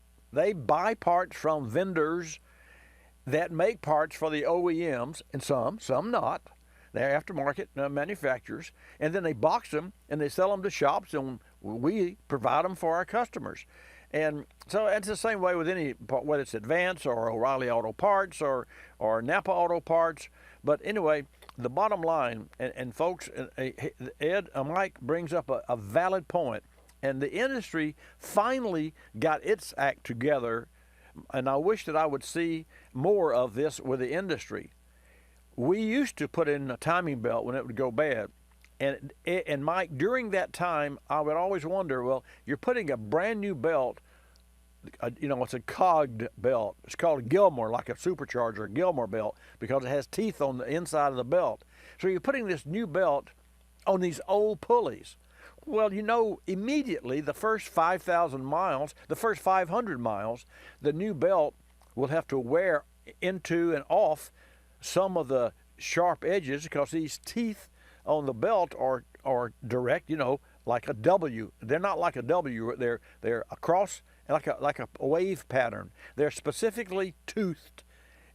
buy parts from vendors that make parts for the OEMs, and some not. They're aftermarket manufacturers, and then they box them and they sell them to shops, and we provide them for our customers. And so it's the same way with whether it's Advance or O'Reilly Auto Parts or Napa Auto Parts. But anyway, the bottom line, and folks, Mike brings up a valid point, and the industry finally got its act together, and I wish that I would see more of this with the industry. We used to put in a timing belt when it would go bad. And Mike, during that time, I would always wonder, well, you're putting a brand new belt it's a cogged belt. It's called a Gilmore, like a supercharger, Gilmore belt, because it has teeth on the inside of the belt. So you're putting this new belt on these old pulleys. Well, immediately the first 5,000 miles, the first 500 miles, the new belt will have to wear into and off some of the sharp edges, because these teeth on the belt are direct, like a W. They're not like a W. They're across like a wave pattern. They're specifically toothed,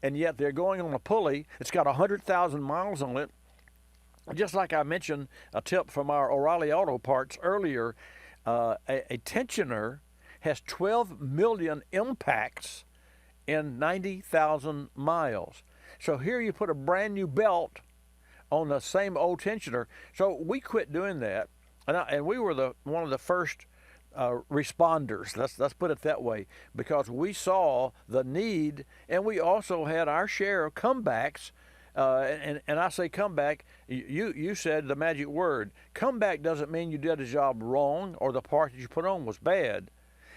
and yet they're going on a pulley. It's got 100,000 miles on it. Just like I mentioned, a tip from our O'Reilly Auto Parts earlier, a tensioner has 12 million impacts in 90,000 miles. So here you put a brand new belt on the same old tensioner. So we quit doing that, and we were one of the first responders. Let's put it that way, because we saw the need, and we also had our share of comebacks. And I say comeback. You said the magic word. Comeback doesn't mean you did a job wrong or the part that you put on was bad.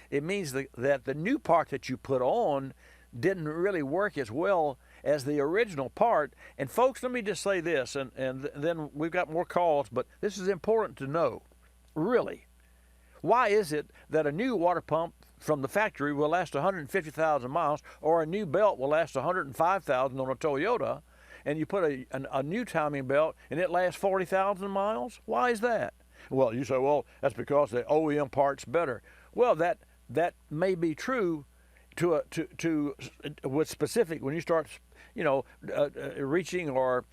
It means that the new part that you put on didn't really work as well as the original part. And folks, let me just say this, and then we've got more calls, but this is important to know. Really, why is it that a new water pump from the factory will last 150,000 miles, or a new belt will last 105,000 on a Toyota, and you put a new timing belt and it lasts 40,000 miles? Why is that? Well, you say, well, that's because the OEM part's better. Well, that may be true with specific, when you start, reaching or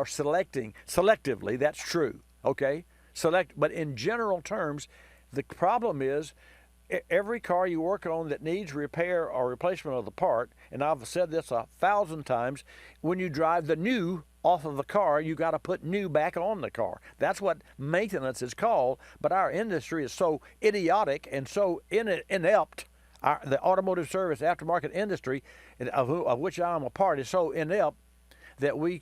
selecting selectively. That's true. Okay, but in general terms, the problem is every car you work on that needs repair or replacement of the part, and I've said this 1,000 times, when you drive the new off of the car, you got to put new back on the car. That's what maintenance is called. But our industry is so idiotic and so inept. The automotive service aftermarket industry, of which I am a part, is so inept that we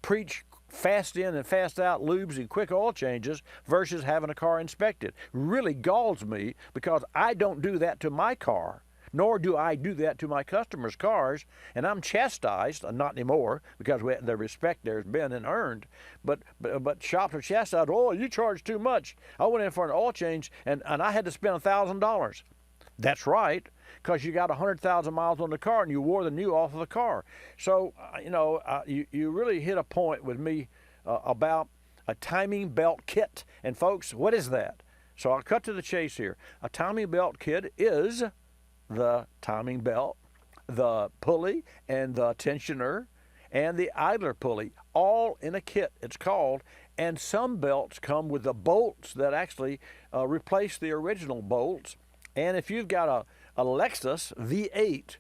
preach fast in and fast out lubes and quick oil changes versus having a car inspected. Really galls me, because I don't do that to my car, nor do I do that to my customers' cars, and I'm chastised, not anymore, because the respect there's been and earned, but shops are chastised. Oh, you charge too much. I went in for an oil change and I had to spend $1,000. That's right, because you got 100,000 miles on the car and you wore the new off of the car. So, you really hit a point with me about a timing belt kit. And folks, what is that? So I'll cut to the chase here. A timing belt kit is the timing belt, the pulley, and the tensioner, and the idler pulley, all in a kit, it's called. And some belts come with the bolts that actually replace the original bolts. And if you've got a Lexus V8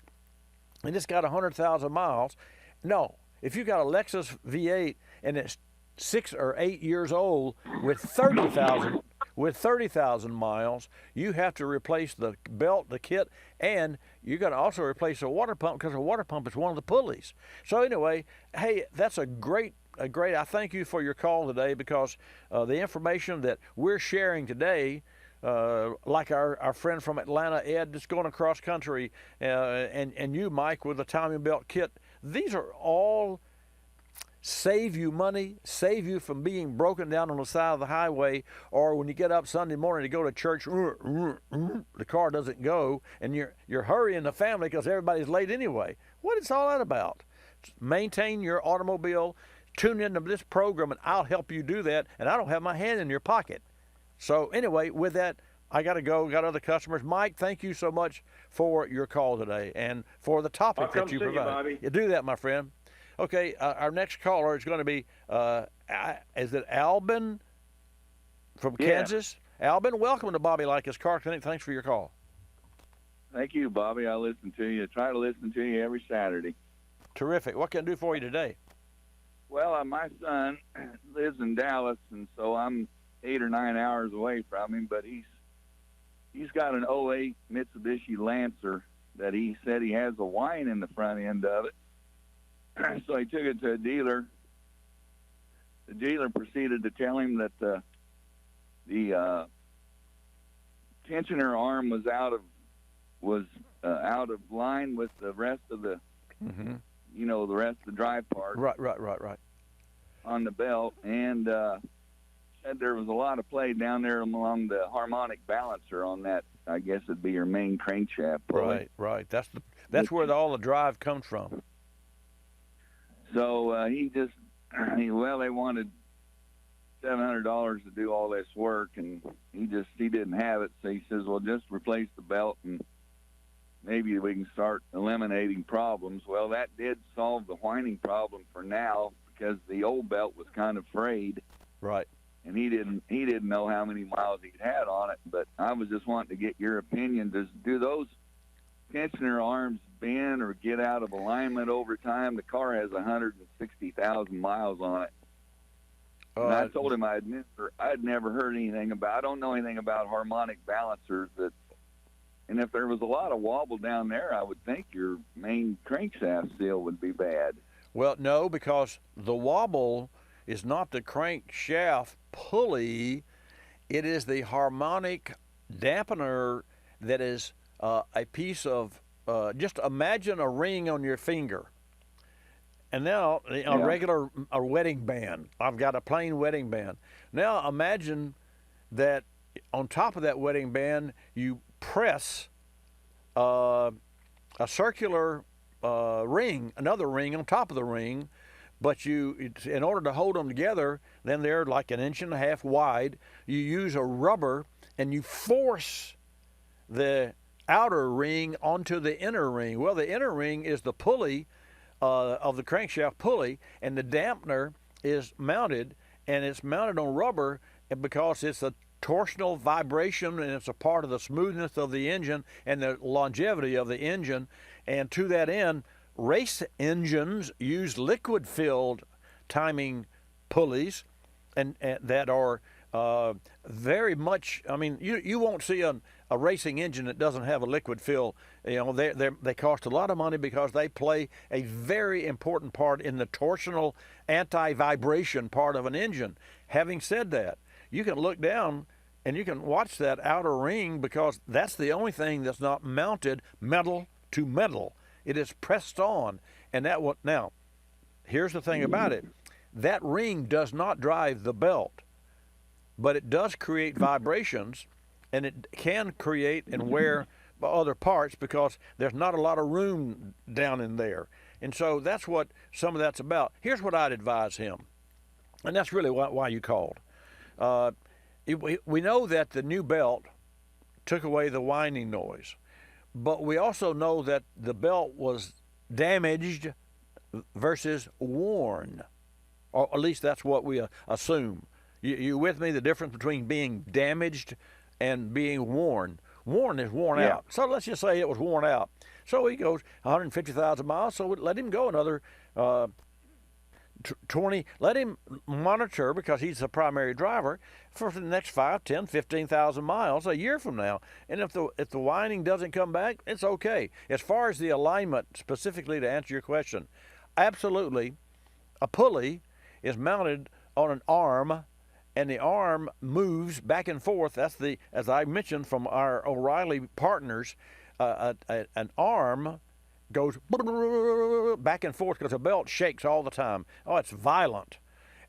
and it's got 100,000 miles, no. If you've got a Lexus V8 and it's 6 or 8 years old with 30,000 miles, you have to replace the belt, the kit, and you got to also replace the water pump, because the water pump is one of the pulleys. So anyway, hey, that's a great. I thank you for your call today, because the information that we're sharing today. Like our friend from Atlanta, Ed, that's going across country, and you, Mike, with the timing belt kit. These are all save you money, save you from being broken down on the side of the highway, or when you get up Sunday morning to go to church, the car doesn't go, and you're hurrying the family because everybody's late anyway. What is all that about? Maintain your automobile, tune into this program, and I'll help you do that, and I don't have my hand in your pocket. So anyway, with that, I got to go. Got other customers. Mike, thank you so much for your call today and for the topic that you provide. Bobby. You do that, my friend. Okay, our next caller is going to be, is it Albin from Kansas? Albin, welcome to Bobby Likis Car Clinic. Thanks for your call. Thank you, Bobby. I listen to you. I try to listen to you every Saturday. Terrific. What can I do for you today? Well, my son lives in Dallas, and so I'm 8 or 9 hours away from him, but he's got an 08 Mitsubishi Lancer that he said he has a whine in the front end of it. So he took it to a dealer. The dealer proceeded to tell him that the tensioner arm was out of was out of line with the rest of the, you know, the rest of the drive part. Right. On the belt, and said there was a lot of play down there along the harmonic balancer on that. I guess it'd be your main crankshaft pulley. Right. That's where all the drive comes from. So they wanted $700 to do all this work, and he didn't have it. So he says, well, just replace the belt and maybe we can start eliminating problems. Well, that did solve the whining problem for now, because the old belt was kind of frayed. Right. And he didn't know how many miles he'd had on it. But I was just wanting to get your opinion. Do those tensioner arms bend or get out of alignment over time? The car has 160,000 miles on it. And I told him I'd never heard anything about. I don't know anything about harmonic balancers. And if there was a lot of wobble down there, I would think your main crankshaft seal would be bad. Well, no, because the wobble is not the crankshaft pulley. It is the harmonic dampener that is a piece of, just imagine a ring on your finger. And now a wedding band. I've got a plain wedding band. Now imagine that on top of that wedding band, you press a circular ring, another ring on top of the ring, but in order to hold them together, then they're like 1.5 inches wide. You use a rubber and you force the outer ring onto the inner ring. Well, the inner ring is the pulley of the crankshaft pulley, and the dampener is mounted, and it's mounted on rubber, and because it's a torsional vibration, and it's a part of the smoothness of the engine and the longevity of the engine. And to that end, race engines use liquid-filled timing pulleys, and that are very much. I mean, you won't see a racing engine that doesn't have a liquid fill. You know, they cost a lot of money because they play a very important part in the torsional anti-vibration part of an engine. Having said that, you can look down and you can watch that outer ring, because that's the only thing that's not mounted metal to metal. It is pressed on, and now, here's the thing about it: that ring does not drive the belt, but it does create vibrations, and it can create and wear other parts because there's not a lot of room down in there. And so that's what some of that's about. Here's what I'd advise him, and that's really why you called. We know that the new belt took away the whining noise, but we also know that the belt was damaged versus worn, or at least that's what we assume. You with me? The difference between being damaged and being worn. Worn is worn out. So let's just say it was worn out. So he goes 150,000 miles, so let him go another 20. Let him monitor, because he's the primary driver, for the next 5, 10, 15,000 miles a year from now. And if the whining doesn't come back, it's okay. As far as the alignment, specifically to answer your question, absolutely, a pulley is mounted on an arm, and the arm moves back and forth. That's as I mentioned from our O'Reilly partners, an arm goes back and forth because the belt shakes all the time. Oh, it's violent.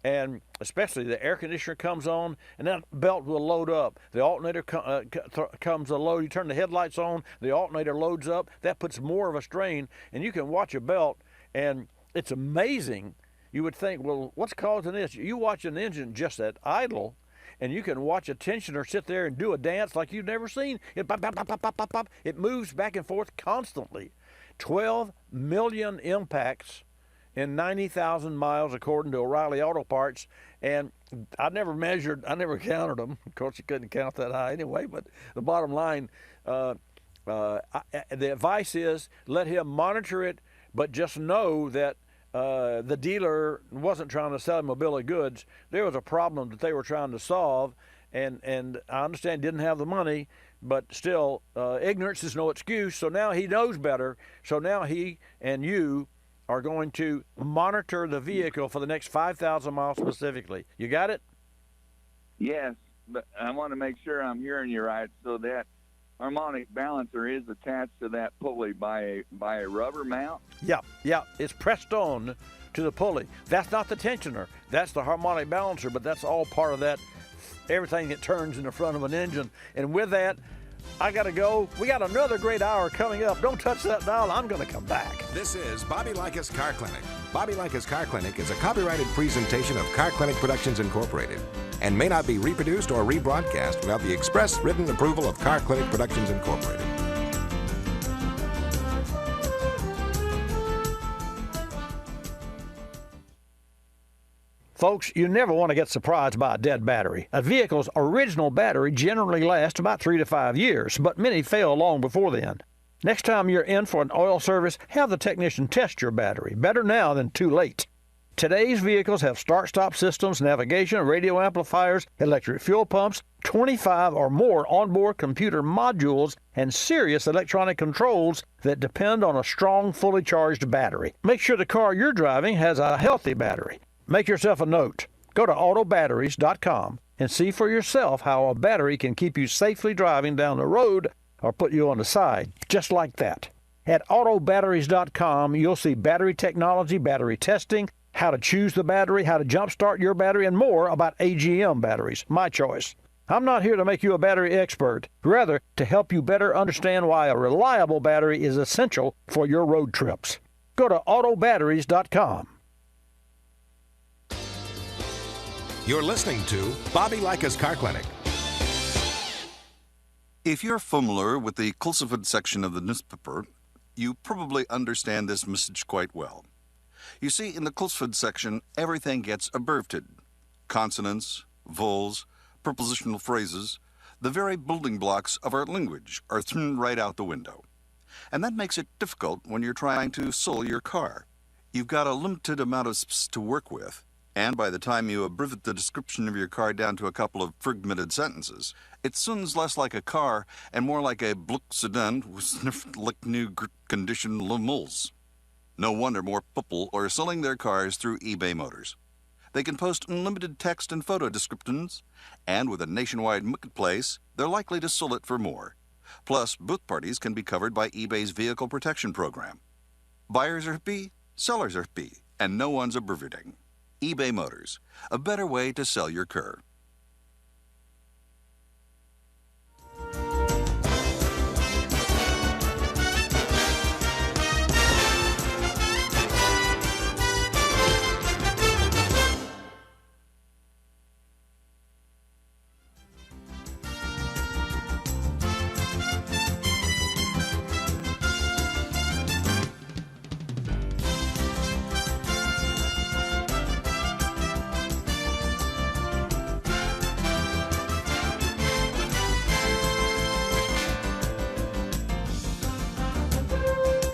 And especially the air conditioner comes on, and that belt will load up. The alternator comes a load. You turn the headlights on, the alternator loads up. That puts more of a strain, and you can watch a belt, and it's amazing. You would think, well, what's causing this? You watch an engine just at idle, and you can watch a tensioner sit there and do a dance like you've never seen. It pop, pop, pop, pop, pop, pop, pop. It moves back and forth constantly. 12 million impacts in 90,000 miles, according to O'Reilly Auto Parts. And I never counted them. Of course, you couldn't count that high anyway. But the bottom line, the advice is let him monitor it, but just know that the dealer wasn't trying to sell him a bill of goods. There was a problem that they were trying to solve, and I understand didn't have the money, but still, ignorance is no excuse. So now he knows better. So now he and you are going to monitor the vehicle for the next 5,000 miles specifically. You got it? Yes, but I want to make sure I'm hearing you right. So that harmonic balancer is attached to that pulley by a rubber mount? Yeah, it's pressed on to the pulley. That's not the tensioner. That's the harmonic balancer, but that's all part of that, everything that turns in the front of an engine. And with that, I got to go. We got another great hour coming up. Don't touch that dial. I'm going to come back. This is Bobby Likis Car Clinic. Bobby Likis Car Clinic is a copyrighted presentation of Car Clinic Productions Incorporated and may not be reproduced or rebroadcast without the express written approval of Car Clinic Productions Incorporated. Folks, you never want to get surprised by a dead battery. A vehicle's original battery generally lasts about 3 to 5 years, but many fail long before then. Next time you're in for an oil service, have the technician test your battery. Better now than too late. Today's vehicles have start-stop systems, navigation, radio amplifiers, electric fuel pumps, 25 or more onboard computer modules, and serious electronic controls that depend on a strong, fully charged battery. Make sure the car you're driving has a healthy battery. Make yourself a note. Go to autobatteries.com and see for yourself how a battery can keep you safely driving down the road or put you on the side, just like that. At autobatteries.com, you'll see battery technology, battery testing, how to choose the battery, how to jumpstart your battery, and more about AGM batteries, my choice. I'm not here to make you a battery expert, rather to help you better understand why a reliable battery is essential for your road trips. Go to autobatteries.com. You're listening to Bobby Likis Car Clinic. If you're familiar with the Kulseford section of the newspaper, you probably understand this message quite well. You see, in the Kulseford section, everything gets abbreviated. Consonants, vowels, prepositional phrases, the very building blocks of our language are thrown right out the window. And that makes it difficult when you're trying to sell your car. You've got a limited amount of space to work with, and by the time you abbreviate the description of your car down to a couple of fragmented sentences, it sounds less like a car and more like a Bluck sedan with sniffed like new condition lemals. No wonder more people are selling their cars through eBay Motors. They can post unlimited text and photo descriptions, and with a nationwide marketplace, they're likely to sell it for more. Plus, both parties can be covered by eBay's vehicle protection program. Buyers are happy, sellers are happy, and no one's abbreviating. eBay Motors, a better way to sell your car.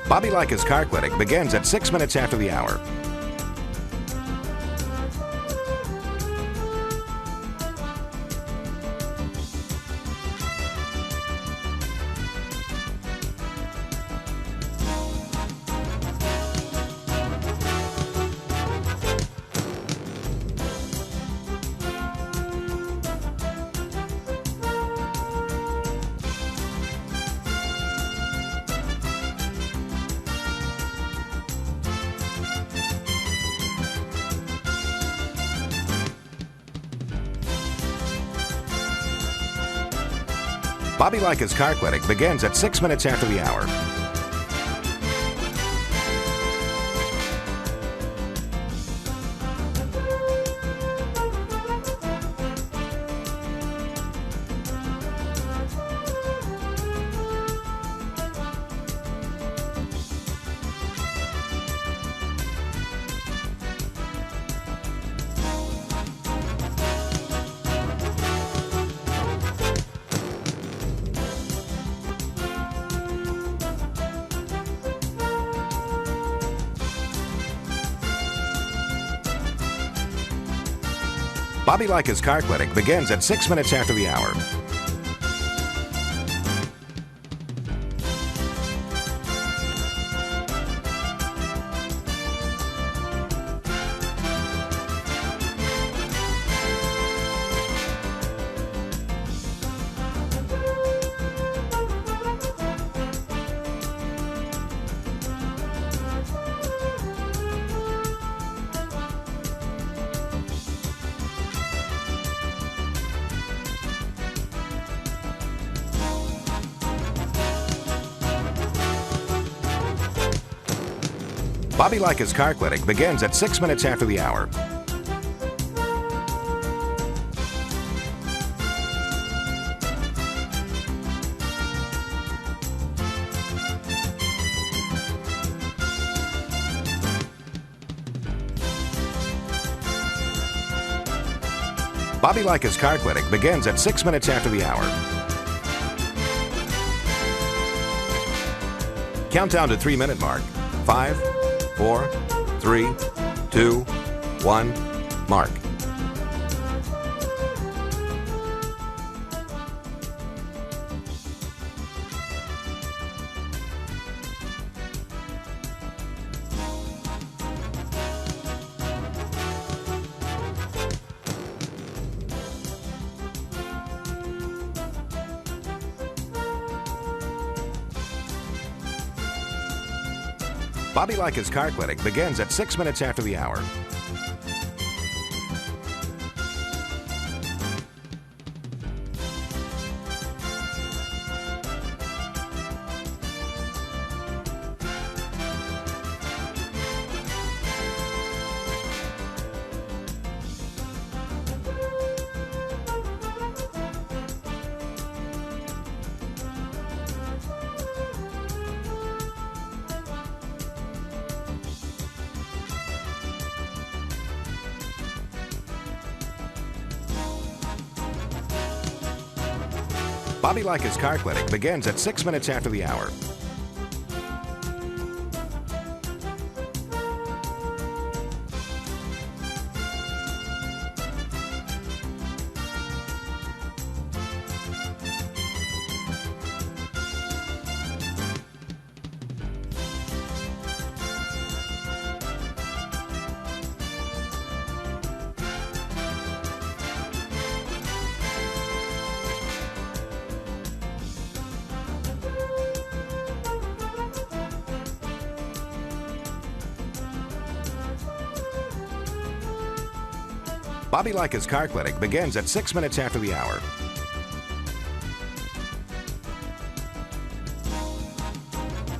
Bobby Likis Car Clinic begins at 6 minutes after the hour. Bobby Likis Car Clinic begins at 6 minutes after the hour. Bobby Likis Car Clinic begins at 6 minutes after the hour. Bobby Likis Car Clinic begins at 6 minutes after the hour. Bobby Likis Car Clinic begins at 6 minutes after the hour. Countdown to 3-minute mark. 5, 4, 3, 2, 1, mark. Bobby Likis Car Clinic begins at 6 minutes after the hour. Bobby Likis Car Clinic begins at 6 minutes after the hour. Bobby Likis Car Clinic begins at 6 minutes after the hour.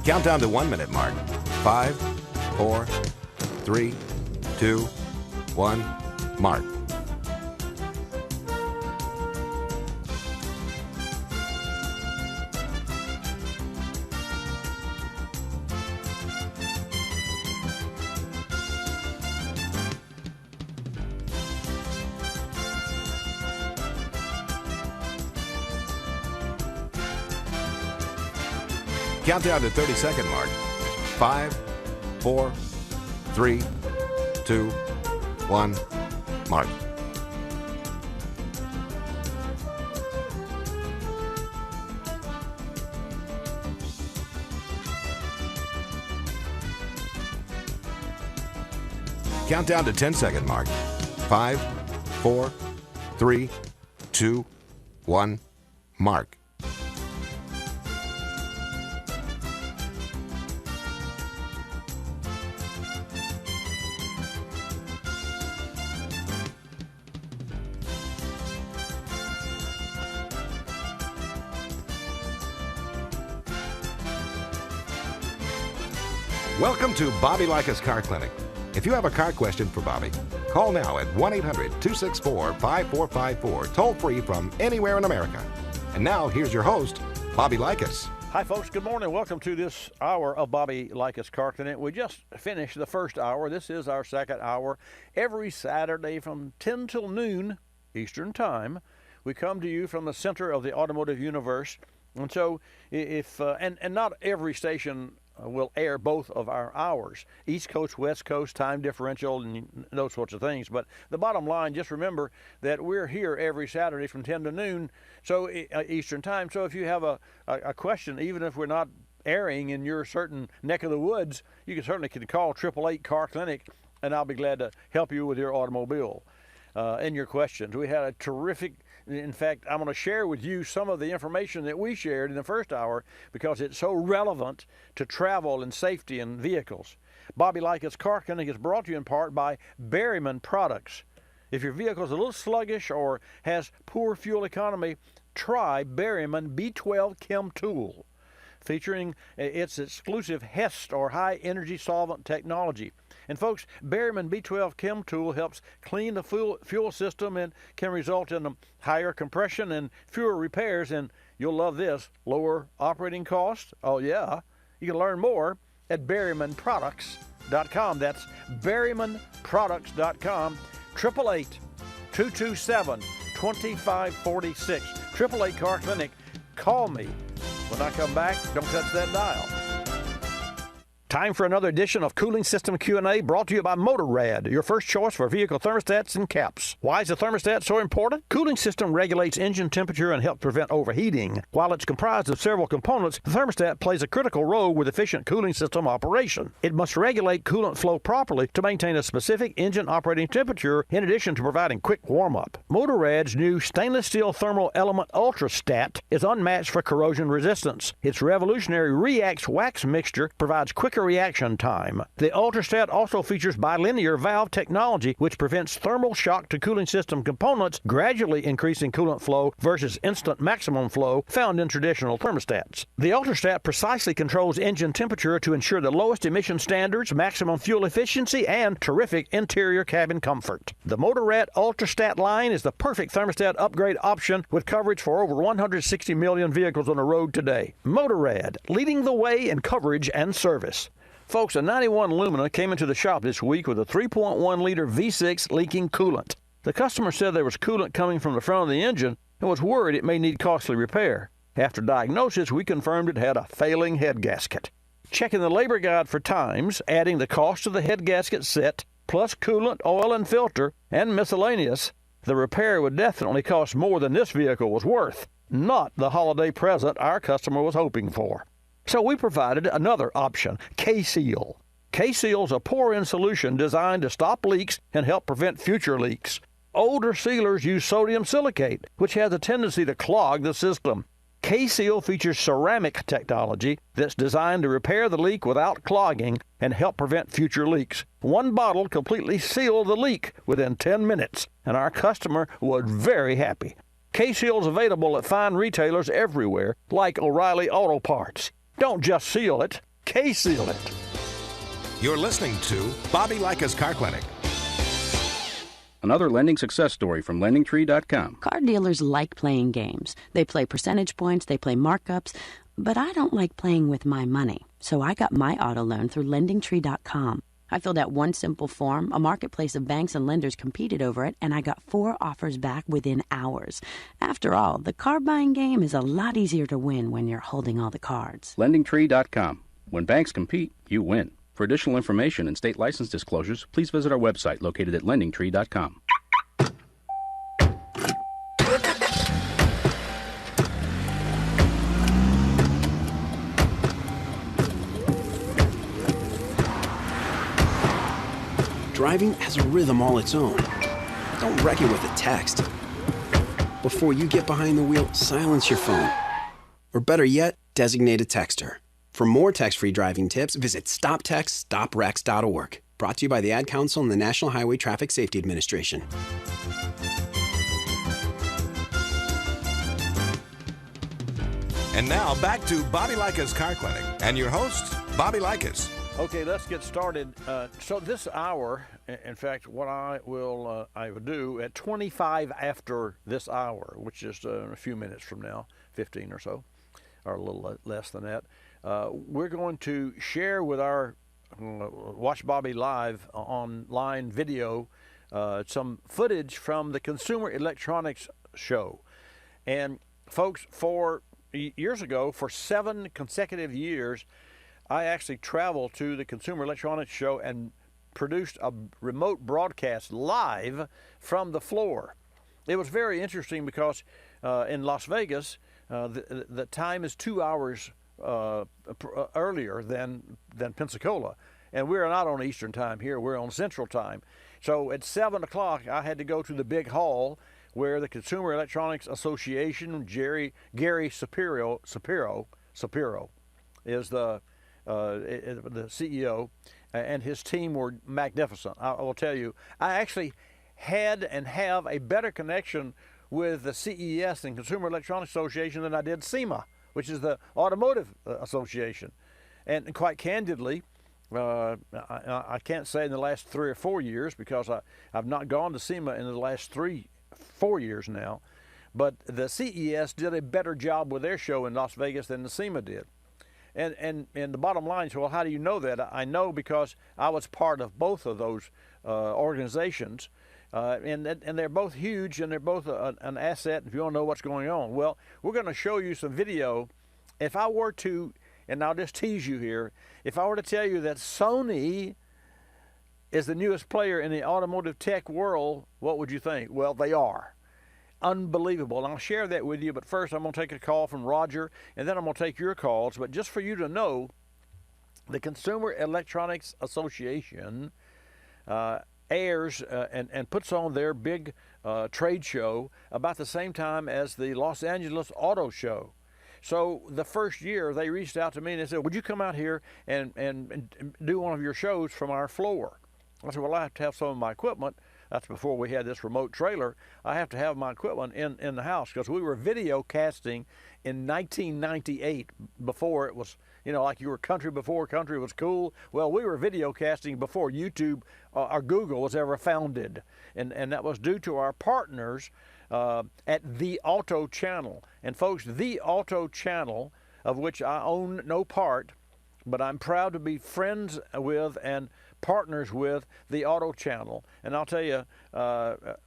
Countdown to 1-minute mark. 5, 4, 3, 2, 1, mark. Countdown to 30-second mark. 5, 4, 3, 2, 1, mark. Countdown to 10-second mark. 5, 4, 3, 2, 1, mark. Welcome to Bobby Likis Car Clinic. If you have a car question for Bobby, call now at 1-800-264-5454, toll free from anywhere in America. And now, here's your host, Bobby Likis. Hi, folks. Good morning. Welcome to this hour of Bobby Likis Car Clinic. We just finished the first hour. This is our second hour. Every Saturday from 10 till noon Eastern Time, we come to you from the center of the automotive universe. And so, and not every station will air both of our hours. East Coast, West Coast, time differential, and those sorts of things. But the bottom line, just remember that we're here every Saturday from 10 to noon, so Eastern Time. So if you have a question, even if we're not airing in your certain neck of the woods, you can certainly call 888 Car Clinic, and I'll be glad to help you with your automobile and your questions. We had a terrific. In fact, I'm going to share with you some of the information that we shared in the first hour because it's so relevant to travel and safety in vehicles. Bobby Likis Car Clinic is brought to you in part by Berryman Products. If your vehicle is a little sluggish or has poor fuel economy, try Berryman B12 Chem Tool. featuring its exclusive HEST or high energy solvent technology. And folks, Berryman B12 Chem Tool helps clean the fuel system and can result in higher compression and fewer repairs. And you'll love this, lower operating costs. Oh yeah, you can learn more at berrymanproducts.com. That's berrymanproducts.com. 888-227-2546. 888 Car Clinic. Call me. When I come back, don't touch that dial. Time for another edition of Cooling System Q&A, brought to you by Motorrad, your first choice for vehicle thermostats and caps. Why is the thermostat so important? Cooling system regulates engine temperature and helps prevent overheating. While it's comprised of several components, the thermostat plays a critical role with efficient cooling system operation. It must regulate coolant flow properly to maintain a specific engine operating temperature, in addition to providing quick warm-up. Motorrad's new stainless steel thermal element UltraStat is unmatched for corrosion resistance. Its revolutionary Reax wax mixture provides quicker reaction time. The UltraStat also features bilinear valve technology, which prevents thermal shock to cooling system components, gradually increasing coolant flow versus instant maximum flow found in traditional thermostats. The UltraStat precisely controls engine temperature to ensure the lowest emission standards, maximum fuel efficiency, and terrific interior cabin comfort. The Motorrad UltraStat line is the perfect thermostat upgrade option with coverage for over 160 million vehicles on the road today. Motorrad, leading the way in coverage and service. Folks, a 91 Lumina came into the shop this week with a 3.1-liter V6 leaking coolant. The customer said there was coolant coming from the front of the engine and was worried it may need costly repair. After diagnosis, we confirmed it had a failing head gasket. Checking the labor guide for times, adding the cost of the head gasket set, plus coolant, oil, and filter, and miscellaneous, the repair would definitely cost more than this vehicle was worth. Not the holiday present our customer was hoping for. So we provided another option, K-Seal. K-Seal is a pour-in solution designed to stop leaks and help prevent future leaks. Older sealers use sodium silicate, which has a tendency to clog the system. K-Seal features ceramic technology that's designed to repair the leak without clogging and help prevent future leaks. One bottle completely sealed the leak within 10 minutes, and our customer was very happy. K-Seal is available at fine retailers everywhere, like O'Reilly Auto Parts. Don't just seal it, K-Seal it. You're listening to Bobby Likis Car Clinic. Another lending success story from LendingTree.com. Car dealers like playing games. They play percentage points, they play markups, but I don't like playing with my money. So I got my auto loan through LendingTree.com. I filled out one simple form, a marketplace of banks and lenders competed over it, and I got 4 offers back within hours. After all, the car buying game is a lot easier to win when you're holding all the cards. LendingTree.com. When banks compete, you win. For additional information and state license disclosures, please visit our website located at LendingTree.com. Driving has a rhythm all its own. Don't wreck it with a text. Before you get behind the wheel, silence your phone. Or better yet, designate a texter. For more text-free driving tips, visit StopTextStopWrecks.org. Brought to you by the Ad Council and the National Highway Traffic Safety Administration. And now back to Bobby Likis Car Clinic and your host, Bobby Likis. Okay, let's get started. So this hour, in fact, what I will do at 25 after this hour, which is a few minutes from now, 15 or so, or a little less than that, we're going to share with our Watch Bobby Live online video some footage from the Consumer Electronics Show. And folks, years ago, for 7 consecutive years, I actually traveled to the Consumer Electronics Show and produced a remote broadcast live from the floor. It was very interesting because in Las Vegas, the time is 2 hours earlier than Pensacola. And we're not on Eastern time here, we're on Central time. So at 7 o'clock, I had to go to the big hall where the Consumer Electronics Association, Gary Shapiro is the CEO, and his team were magnificent. I will tell you, I actually had and have a better connection with the CES and Consumer Electronics Association than I did SEMA which is the Automotive Association. And quite candidly, I can't say in the last 3 or 4 years because I've not gone to SEMA in the last 4 years now, but the CES did a better job with their show in Las Vegas than the SEMA did. And the bottom line is, well, how do you know that? I know because I was part of both of those organizations, and they're both huge and they're both an asset if you want to know what's going on. Well, we're going to show you some video. If I were to, and I'll just tease you here, if I were to tell you that Sony is the newest player in the automotive tech world, what would you think? Well, they are. Unbelievable. And I'll share that with you, but first I'm going to take a call from Roger, and then I'm going to take your calls. But just for you to know, the Consumer Electronics Association airs and puts on their big trade show about the same time as the Los Angeles Auto Show. So the first year they reached out to me and they said, would you come out here and do one of your shows from our floor? I said, well, I have to have some of my equipment. That's before we had this remote trailer. I have to have my equipment in the house because we were video casting in 1998 before it was, like you were country before country was cool. Well, we were video casting before YouTube or Google was ever founded. And that was due to our partners at The Auto Channel. And folks, The Auto Channel, of which I own no part, but I'm proud to be friends with and partners with the Auto Channel. And I'll tell you, Mark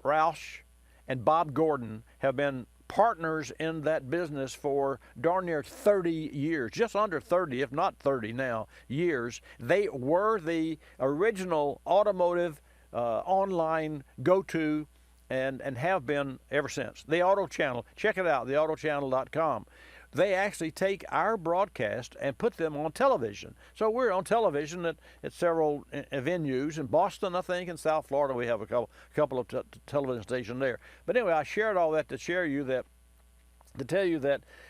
Roush and Bob Gordon have been partners in that business for darn near 30 years, just under 30, if not 30 now, years. They were the original automotive online go-to and have been ever since. The Auto Channel, check it out, theautochannel.com. They actually take our broadcast and put them on television. So we're on television at several venues in Boston, I think, in South Florida. We have a couple of television stations there. But anyway, I shared all that to tell you that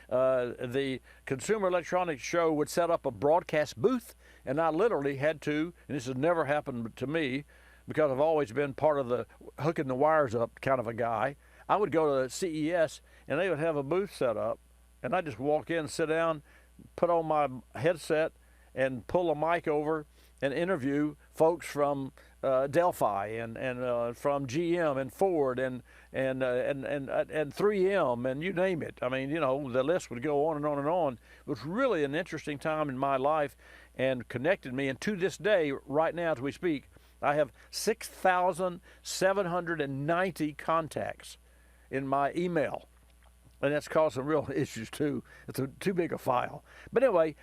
the Consumer Electronics Show would set up a broadcast booth, and I literally had to, and this has never happened to me because I've always been part of the hooking the wires up kind of a guy. I would go to CES, and they would have a booth set up, and I just walk in, sit down, put on my headset, and pull a mic over and interview folks from Delphi and from GM and Ford and 3M and you name it. I mean, the list would go on and on and on. It was really an interesting time in my life and connected me. And to this day, right now as we speak, I have 6,790 contacts in my email. And that's caused some real issues, too. It's too big a file. But anyway,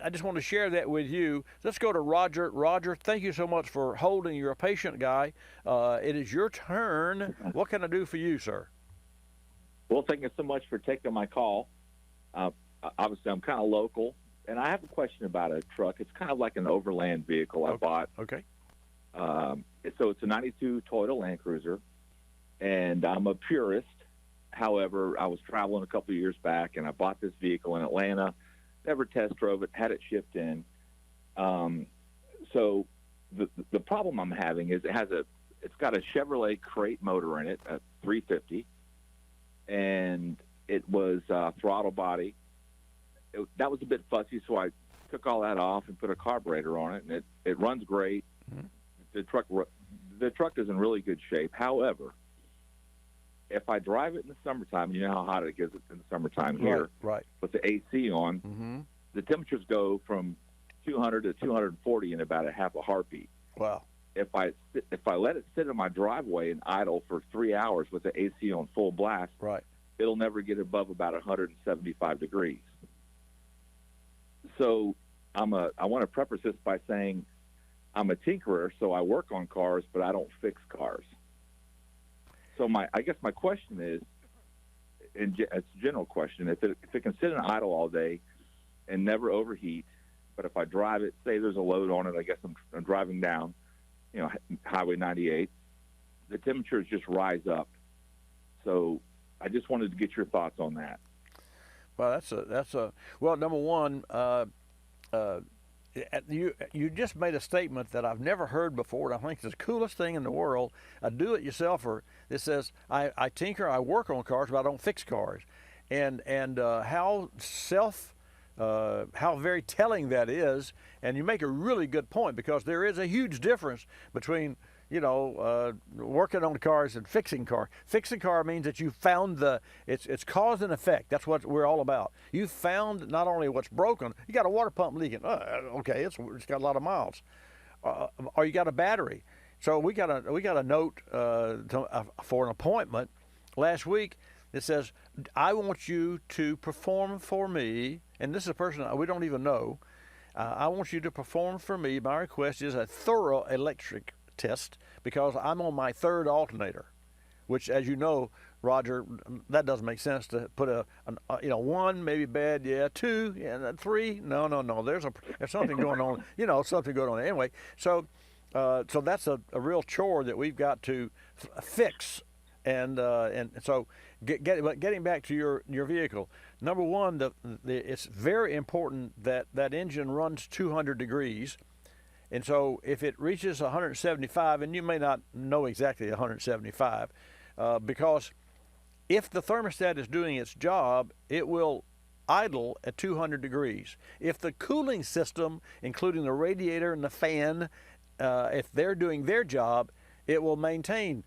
I just want to share that with you. Let's go to Roger. Roger, thank you so much for holding. You're a patient guy. It is your turn. What can I do for you, sir? Well, thank you so much for taking my call. Obviously, I'm kind of local, and I have a question about a truck. It's kind of like an overland vehicle I bought. Okay. So it's a 92 Toyota Land Cruiser, and I'm a purist. However, I was traveling a couple of years back, and I bought this vehicle in Atlanta, never test drove it, had it shipped in. So the problem I'm having is it's got a Chevrolet crate motor in it, a 350, and it was throttle body. That was a bit fussy, so I took all that off and put a carburetor on it, and it runs great. Mm-hmm. The truck is in really good shape. However, if I drive it in the summertime, you know how hot it gets in the summertime here, right. With the AC on, mm-hmm. The temperatures go from 200 to 240 in about a half a heartbeat. Wow. If I let it sit in my driveway and idle for 3 hours with the AC on full blast, right, it'll never get above about 175 degrees. So I want to preface this by saying I'm a tinkerer, so I work on cars, but I don't fix cars. So I guess my question is, it's a general question, if it can sit in idle all day and never overheat, but if I drive it, say there's a load on it, I guess I'm driving down, Highway 98, the temperatures just rise up. So I just wanted to get your thoughts on that. Well, well, number one, you just made a statement that I've never heard before, and I think it's the coolest thing in the world. A do-it-yourselfer that says, I tinker, I work on cars, but I don't fix cars. and how how very telling that is. And you make a really good point, because there is a huge difference between working on cars and fixing car. Fixing car means that you found it's cause and effect. That's what we're all about. You found not only what's broken, you got a water pump leaking. Okay, it's got a lot of miles, or you got a battery. So we got a note for an appointment last week that says, I want you to perform for me, and this is a person we don't even know. I want you to perform for me. My request is a thorough electric test, because I'm on my third alternator, which, as you know, Roger, that doesn't make sense to put one maybe bad, yeah, two, yeah, three, no. There's something going on, something going on anyway. So that's a real chore that we've got to fix, and so getting back to your vehicle. Number one, it's very important that engine runs 200 degrees. And so if it reaches 175, and you may not know exactly 175, because if the thermostat is doing its job, it will idle at 200 degrees. If the cooling system, including the radiator and the fan, if they're doing their job, it will maintain,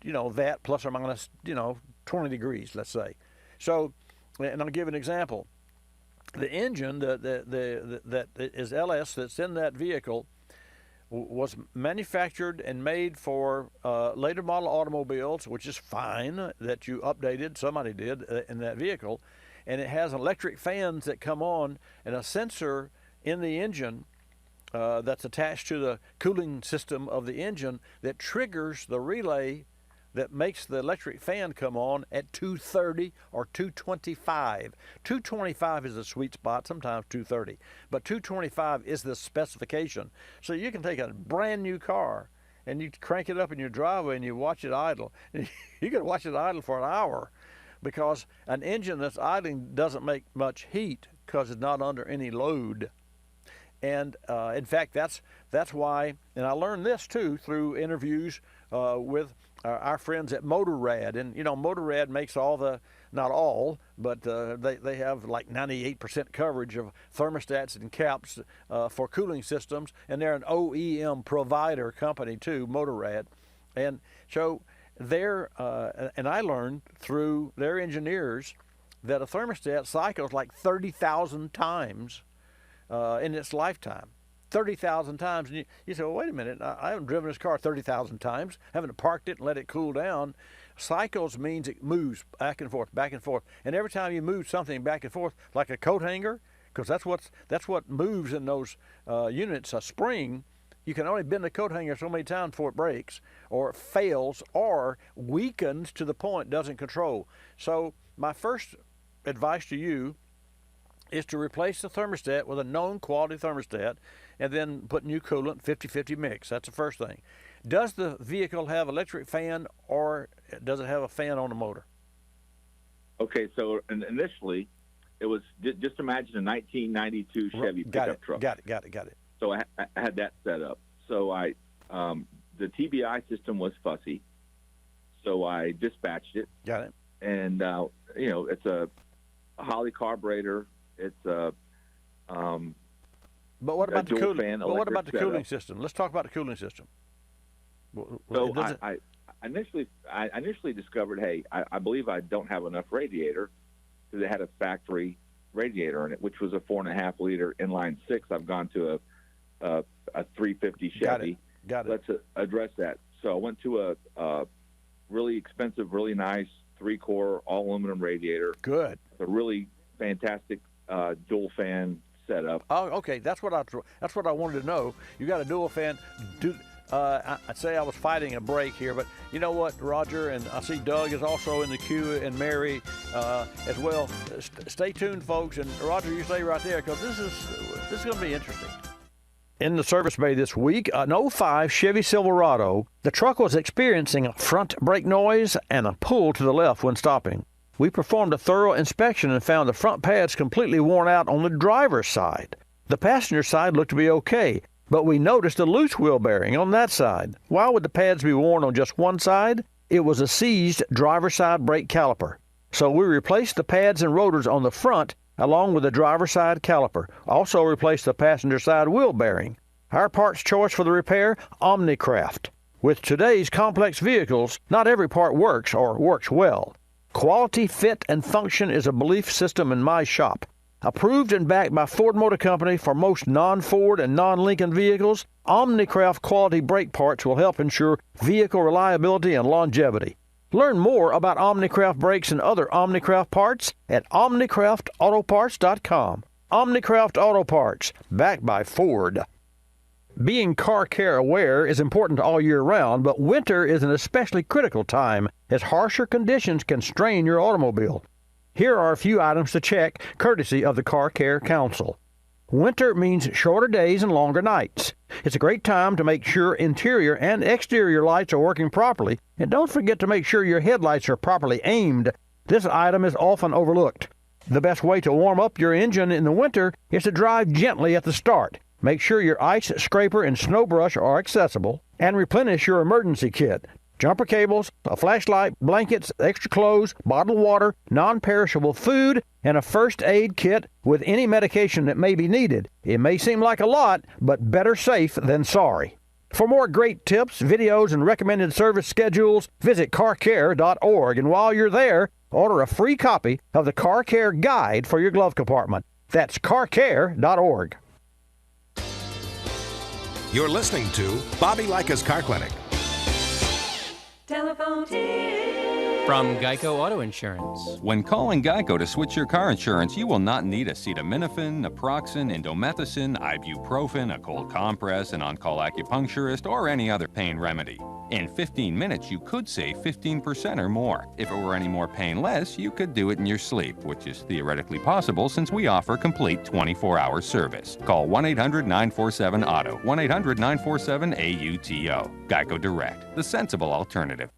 that plus or minus, 20 degrees, let's say. So, and I'll give an example. The engine that is LS that's in that vehicle was manufactured and made for later model automobiles, which is fine that you updated, somebody did, in that vehicle. And it has electric fans that come on and a sensor in the engine that's attached to the cooling system of the engine that triggers the relay that makes the electric fan come on at 230 or 225. 225 is a sweet spot, sometimes 230, but 225 is the specification. So you can take a brand new car and you crank it up in your driveway and you watch it idle. You can watch it idle for an hour, because an engine that's idling doesn't make much heat because it's not under any load. And in fact, that's why, and I learned this too through interviews with our friends at Motorrad. And Motorrad makes all the, not all, but they have like 98% coverage of thermostats and caps for cooling systems, and they're an OEM provider company too, Motorrad. And so and I learned through their engineers that a thermostat cycles like 30,000 times in its lifetime. 30,000 times. And you say, well, wait a minute, I haven't driven this car 30,000 times, haven't parked it and let it cool down. Cycles means it moves back and forth, back and forth. And every time you move something back and forth, like a coat hanger, because that's what moves in those units, a spring, you can only bend the coat hanger so many times before it breaks, or it fails, or weakens to the point it doesn't control. So my first advice to you is to replace the thermostat with a known quality thermostat, and then put new coolant, 50-50 mix. That's the first thing. Does the vehicle have electric fan, or does it have a fan on the motor? Okay, so initially, it was, just imagine a 1992 Chevy pickup truck. Got it. So I had that set up. So the TBI system was fussy, so I dispatched it. Got it. And, it's a Holley carburetor. It's a but what about the cooling? Fan, but what about the cooling system? Let's talk about the cooling system. So I initially discovered, hey, I believe I don't have enough radiator, because it had a factory radiator in it, which was a 4.5 liter inline six. I've gone to a 350 Chevy. Got it. Let's address that. So I went to a really expensive, really nice 3-core all aluminum radiator. Good. It's a really fantastic dual fan setup. Oh, okay. That's what I wanted to know. You got a dual fan. I'd say I was fighting a break here, but you know what, Roger, and I see Doug is also in the queue, and Mary as well. Stay tuned, folks, and Roger, you stay right there, because this is going to be interesting. In the service bay this week, an 05 Chevy Silverado. The truck was experiencing a front brake noise and a pull to the left when stopping. We performed a thorough inspection and found the front pads completely worn out on the driver's side. The passenger side looked to be okay, but we noticed a loose wheel bearing on that side. Why would the pads be worn on just one side? It was a seized driver's side brake caliper. so we replaced the pads and rotors on the front along with the driver's side caliper. Also replaced the passenger side wheel bearing. Our parts choice for the repair, Omnicraft. With today's complex vehicles, not every part works or works well. Quality, fit, and function is a belief system in my shop. Approved and backed by Ford Motor Company for most non-Ford and non-Lincoln vehicles, Omnicraft quality brake parts will help ensure vehicle reliability and longevity. Learn more about Omnicraft brakes and other Omnicraft parts at omnicraftautoparts.com. Omnicraft Auto Parts, backed by Ford. Being car care aware is important all year round, but winter is an especially critical time as harsher conditions can strain your automobile. Here are a few items to check, courtesy of the Car Care Council. Winter means shorter days and longer nights. It's a great time to make sure interior and exterior lights are working properly, and don't forget to make sure your headlights are properly aimed. This item is often overlooked. The best way to warm up your engine in the winter is to drive gently at the start. Make sure your ice scraper and snow brush are accessible, and replenish your emergency kit. Jumper cables, a flashlight, blankets, extra clothes, bottled water, non-perishable food, and a first aid kit with any medication that may be needed. It may seem like a lot, but better safe than sorry. For more great tips, videos, and recommended service schedules, visit carcare.org, and while you're there, order a free copy of the Car Care Guide for your glove compartment. That's carcare.org. You're listening to Bobby Likis Car Clinic. Telephone tip from Geico Auto Insurance. When calling Geico to switch your car insurance, you will not need acetaminophen, naproxen, indomethacin, ibuprofen, a cold compress, an on-call acupuncturist, or any other pain remedy. In 15 minutes, you could save 15% or more. If it were any more painless, you could do it in your sleep, which is theoretically possible since we offer complete 24-hour service. Call 1-800-947-AUTO, 1-800-947-AUTO. Geico Direct, the sensible alternative.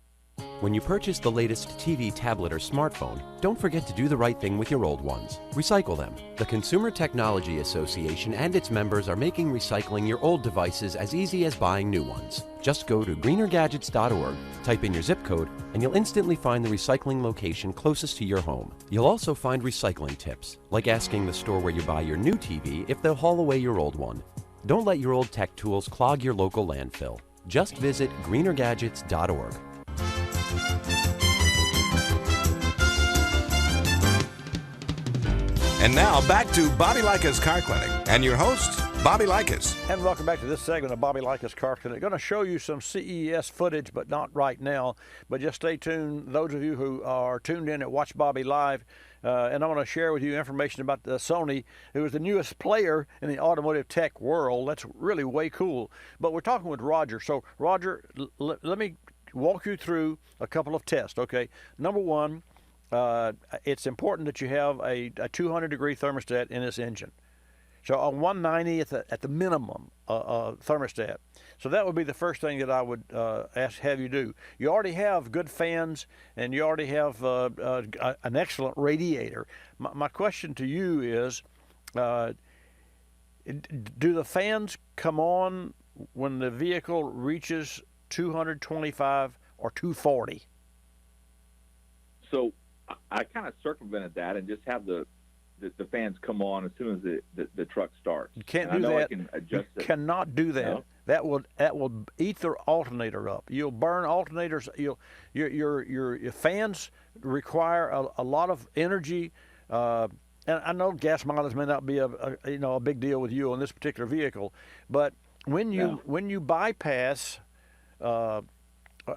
When you purchase the latest TV, tablet, or smartphone, don't forget to do the right thing with your old ones. Recycle them. The Consumer Technology Association and its members are making recycling your old devices as easy as buying new ones. Just go to greenergadgets.org, type in your zip code, and you'll instantly find the recycling location closest to your home. You'll also find recycling tips, like asking the store where you buy your new TV if they'll haul away your old one. Don't let your old tech tools clog your local landfill. Just visit greenergadgets.org. And now back to Bobby Likis Car Clinic and your host, Bobby Likis. And welcome back to this segment of Bobby Likis Car Clinic. Going to show you some CES footage, but not right now. But just stay tuned, those of you who are tuned in at Watch Bobby Live. And I'm going to share with you information about the Sony, who is the newest player in the automotive tech world. That's really way cool. But we're talking with Roger. So, Roger, let me walk you through a couple of tests, okay? Number one, it's important that you have a 200-degree thermostat in this engine. So on 190 at the minimum thermostat. So that would be the first thing that I would have you do. You already have good fans, and you already have an excellent radiator. My question to you is, do the fans come on when the vehicle reaches 225 or 240? So I kind of circumvented that and just have the fans come on as soon as the truck starts. You can't and do I know that. I can adjust You it. cannot do that. No? That will eat the alternator up. You'll burn alternators. Your fans require a lot of energy. And I know gas mileage may not be a big deal with you on this particular vehicle, but when you bypass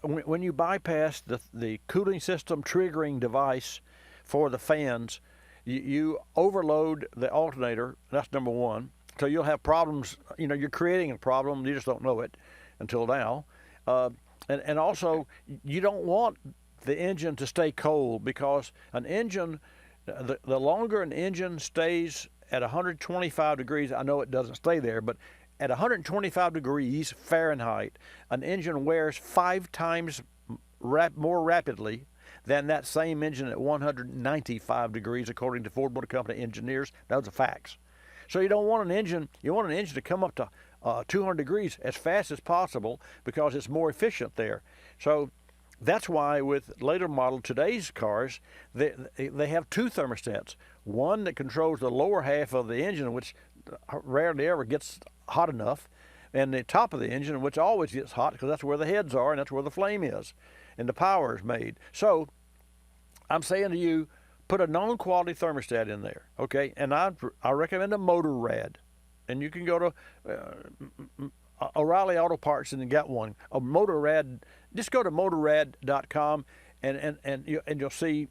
when you bypass the cooling system triggering device for the fans, you overload the alternator. That's number one. So you'll have problems. You're creating a problem. You just don't know it until now. And also, you don't want the engine to stay cold, because an engine, the longer an engine stays at 125 degrees, I know it doesn't stay there, but at 125 degrees Fahrenheit, an engine wears 5 times more rapidly than that same engine at 195 degrees, according to Ford Motor Company engineers. Those are facts. So you don't want an engine. You want an engine to come up to 200 degrees as fast as possible, because it's more efficient there. So That's why with later model today's cars, they have two thermostats. One that controls the lower half of the engine, which rarely ever gets hot enough, and the top of the engine, which always gets hot because that's where the heads are and that's where the flame is and the power is made. So I'm saying to you, put a known quality thermostat in there, okay? And I recommend a motor rad. And you can go to O'Reilly Auto Parts and get one. A motor rad, just go to motorrad.com and you'll see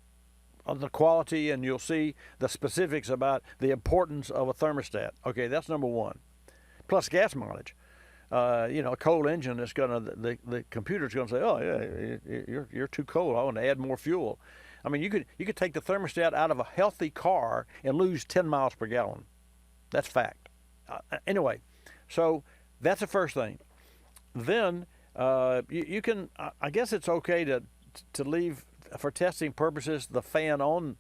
the quality and you'll see the specifics about the importance of a thermostat. Okay, that's number one. Plus gas mileage. A cold engine is the computer's gonna say, oh yeah, you're too cold. I want to add more fuel. I mean, you could take the thermostat out of a healthy car and lose 10 miles per gallon. That's fact. Anyway, so that's the first thing. Then you can. I guess it's okay to leave for testing purposes the fan on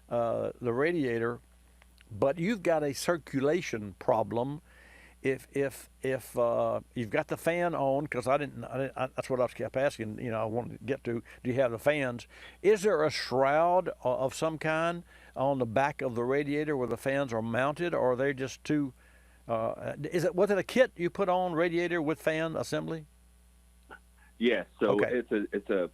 the radiator, but you've got a circulation problem. If you've got the fan on, because that's what I kept asking. I wanted to get to. Do you have the fans? Is there a shroud of some kind on the back of the radiator where the fans are mounted, or are they just too? Was it a kit you put on radiator with fan assembly? Yes. So okay. It's a.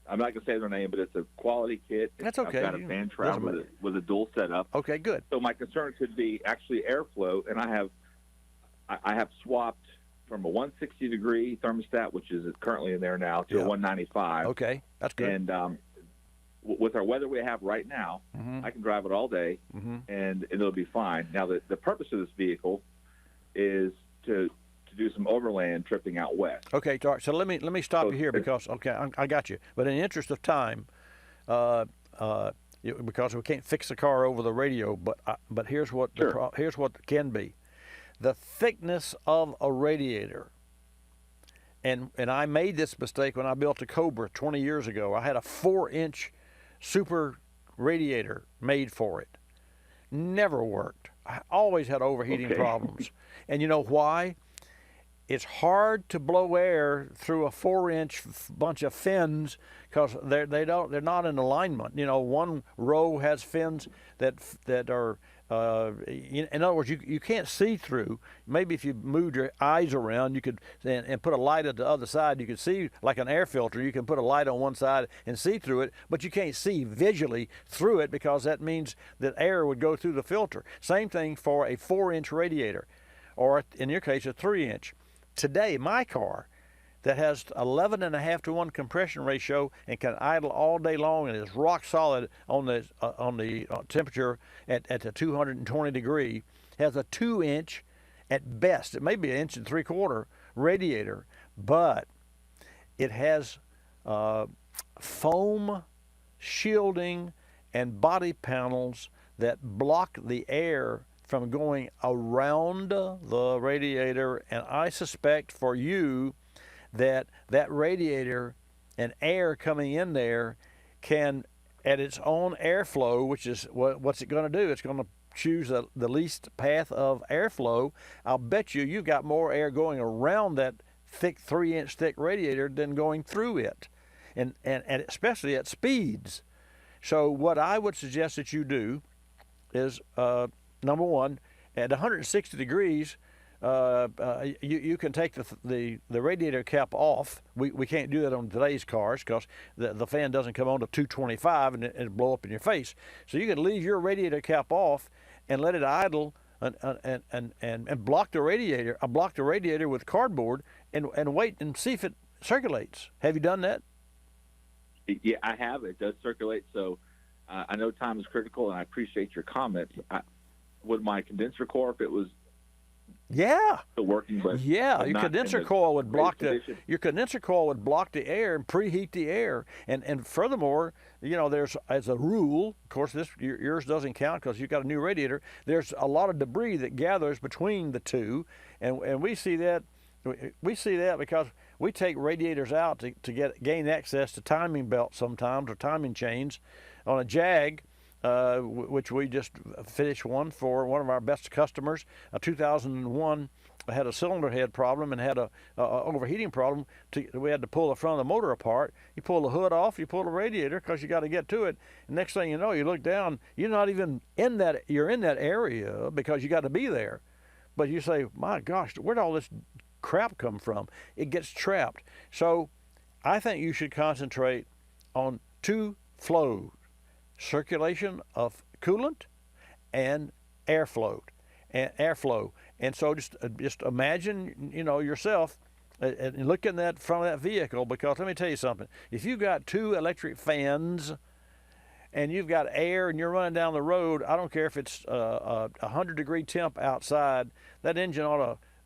I'm not gonna say their name, but it's a quality kit. That's okay. I've got a fan shroud with a dual setup. Okay, good. So my concern could be actually airflow, and I have swapped from a 160-degree thermostat, which is currently in there now, to a 195. Okay, that's good. And with our weather we have right now, I can drive it all day, and it'll be fine. Now, the purpose of this vehicle is to do some overland tripping out west. Okay, so let me stop you here because I got you. But in the interest of time, because we can't fix the car over the radio, but here's what here's what can be. The thickness of a radiator, and I made this mistake when I built a Cobra 20 years ago. I had a 4-inch super radiator made for it. Never worked. I always had overheating problems. And you know why? It's hard to blow air through a 4-inch bunch of fins because they're not in alignment. One row has fins that are. In other words, you can't see through. Maybe if you moved your eyes around, you could and put a light at the other side. You could see like an air filter. You can put a light on one side and see through it, but you can't see visually through it because that means that air would go through the filter. Same thing for a 4-inch radiator, or in your case, a 3-inch. Today, my car that has 11.5-to-1 compression ratio and can idle all day long and is rock solid on the temperature at the 220 degree has a 2-inch at best. It may be 1 3/4 radiator, but it has foam shielding and body panels that block the air from going around the radiator, and I suspect for you that radiator and air coming in there can, at its own airflow, which is what's it going to do? It's going to choose the least path of airflow. I'll bet you've got more air going around that thick 3-inch thick radiator than going through it, and especially at speeds. So what I would suggest that you do is number one, at 160 degrees, you can take the radiator cap off. We can't do that on today's cars because the fan doesn't come on to 225 and it'll blow up in your face. So you can leave your radiator cap off and let it idle and block the radiator. Block the radiator with cardboard and wait and see if it circulates. Have you done that? Yeah, I have. It does circulate. So I know time is critical, and I appreciate your comments. With my condenser core, if it was still working, but your condenser coil would block the air and preheat the air, and furthermore, there's, as a rule, of course yours doesn't count because you've got a new radiator. There's a lot of debris that gathers between the two, and we see that because we take radiators out to gain access to timing belts sometimes, or timing chains on a Jag. Which we just finished one for one of our best customers, a 2001 had a cylinder head problem and had a overheating problem. We had to pull the front of the motor apart. You pull the hood off, you pull the radiator because you got to get to it. And next thing you know, you look down, you're not even in that. You're in that area because you got to be there. But you say, my gosh, where'd all this crap come from? It gets trapped. So I think you should concentrate on two flows: circulation of coolant and airflow. And so just imagine, yourself and look in that front of that vehicle, because let me tell you something. If you've got two electric fans and you've got air and you're running down the road, I don't care if it's 100-degree temp outside, that engine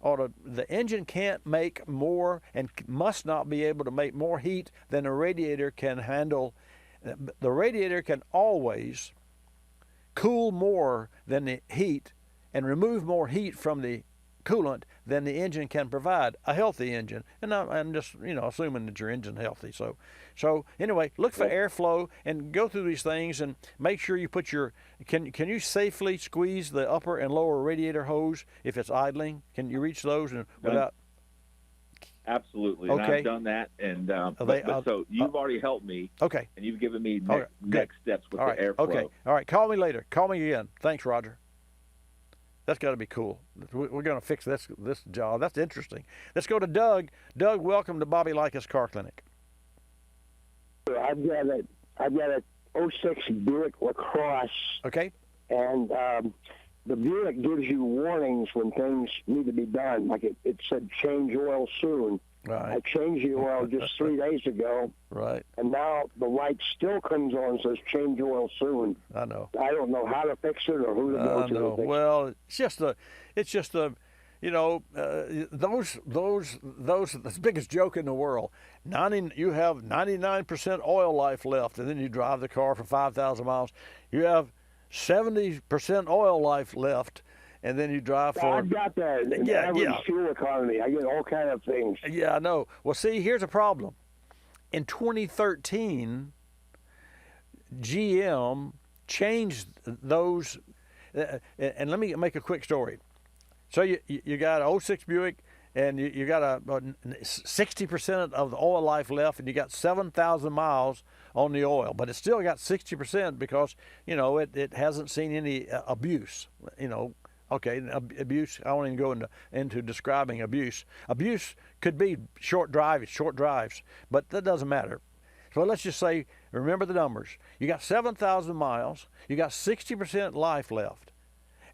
the engine can't make more and must not be able to make more heat than a radiator can handle. The radiator can always cool more than the heat and remove more heat from the coolant than the engine can provide, a healthy engine. And I'm just, assuming that your engine's healthy. So anyway, look for airflow and go through these things and make sure you put can you safely squeeze the upper and lower radiator hose if it's idling? Can you reach those and without? Absolutely. Okay. And I've done that. And so you've already helped me. Okay. And you've given me Okay, next steps with All right. the airflow. Okay. All right. Call me later. Call me again. Thanks, Roger. That's got to be cool. We're going to fix this job. That's interesting. Let's go to Doug. Doug, welcome to Bobby Likis Car Clinic. I've got a 06 Buick LaCrosse. Okay. And the Buick gives you warnings when things need to be done. Like it said, change oil soon. Right. I changed the oil just 3 days ago. Right. And now the light still comes on and says change oil soon. I know. I don't know how to fix it or who to go to. know. Fix Well, it's just the the biggest joke in the world. You have 99% oil life left, and then you drive the car for 5,000 miles. You have 70% oil life left, and then you drive for. I've got that. Average fuel economy. I get all kind of things. Yeah, I know. Well, see, here's a problem. In 2013, GM changed those, and let me make a quick story. So you got an 06 Buick, and you got 60% of the oil life left, and you got 7,000 miles on the oil, but it's still got 60% because it hasn't seen any abuse. Okay, abuse. I won't even go into describing abuse. Abuse could be short drives, but that doesn't matter. So let's just say, remember the numbers. You got 7,000 miles. You got 60% life left,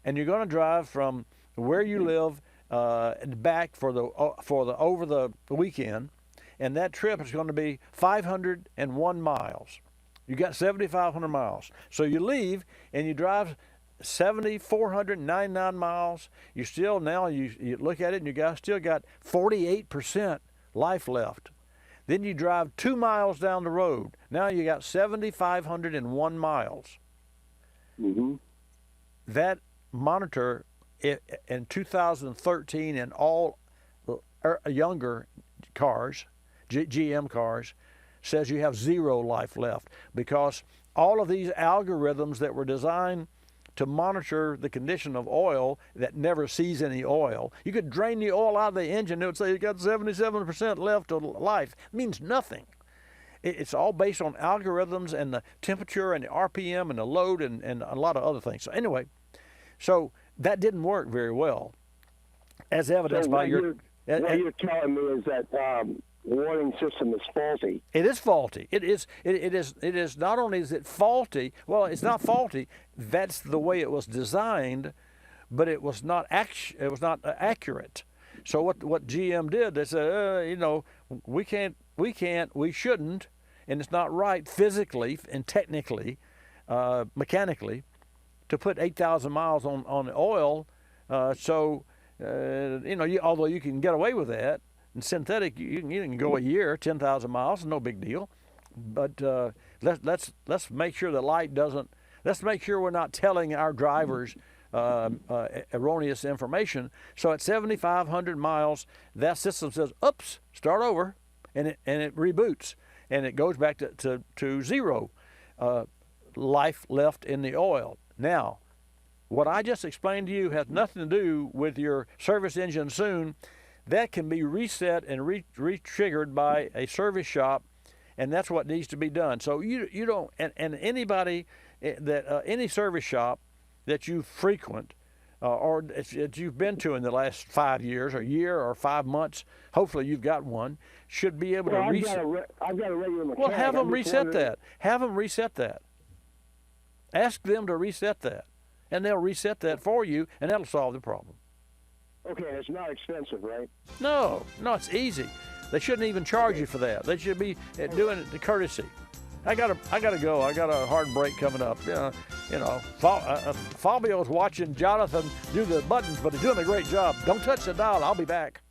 and you're going to drive from where you live back for the over the weekend, and that trip is going to be 501 miles. You got 7,500 miles. So you leave and you drive 7,499 miles. You still you look at it and you still got 48% life left. Then you drive 2 miles down the road. Now you got 7,501 miles. Mm-hmm. That monitor in 2013 in all younger cars, GM cars, says you have 0 life left, because all of these algorithms that were designed to monitor the condition of oil that never sees any oil. You could drain the oil out of the engine, it would say you got 77% left of life. It means nothing. It's all based on algorithms and the temperature and the RPM and the load and a lot of other things. So anyway, that didn't work very well, as evidenced by your. What you're telling me is that warning system is faulty. It is faulty. It is. Not only is it faulty. Well, it's not faulty. That's the way it was designed, but it was not accurate. So what GM did, they said, we shouldn't, and it's not right physically and technically, mechanically, to put 8,000 miles on the oil. Although you can get away with that, in synthetic you can go a year, 10,000 miles, no big deal. But let's make sure the light doesn't. Let's make sure we're not telling our drivers erroneous information. So at 7,500 miles, that system says, "Oops, start over," and it reboots, and it goes back to 0 life left in the oil. Now, What I just explained to you has nothing to do with your service engine soon. That can be reset and re-triggered by a service shop, and that's what needs to be done. So you don't, and anybody that any service shop that you frequent or that you've been to in the last 5 years or year or 5 months, hopefully you've got one, should be able to reset. I've got a regular mechanic. Well, have them reset that. Have them reset that. Ask them to reset that, and they'll reset that for you, and that'll solve the problem. Okay, it's not expensive, right? No, it's easy. They shouldn't even charge you for that. They should be doing it to courtesy. I gotta go. I got a hard break coming up. Fabio's watching Jonathan do the buttons, but he's doing a great job. Don't touch the dial. I'll be back.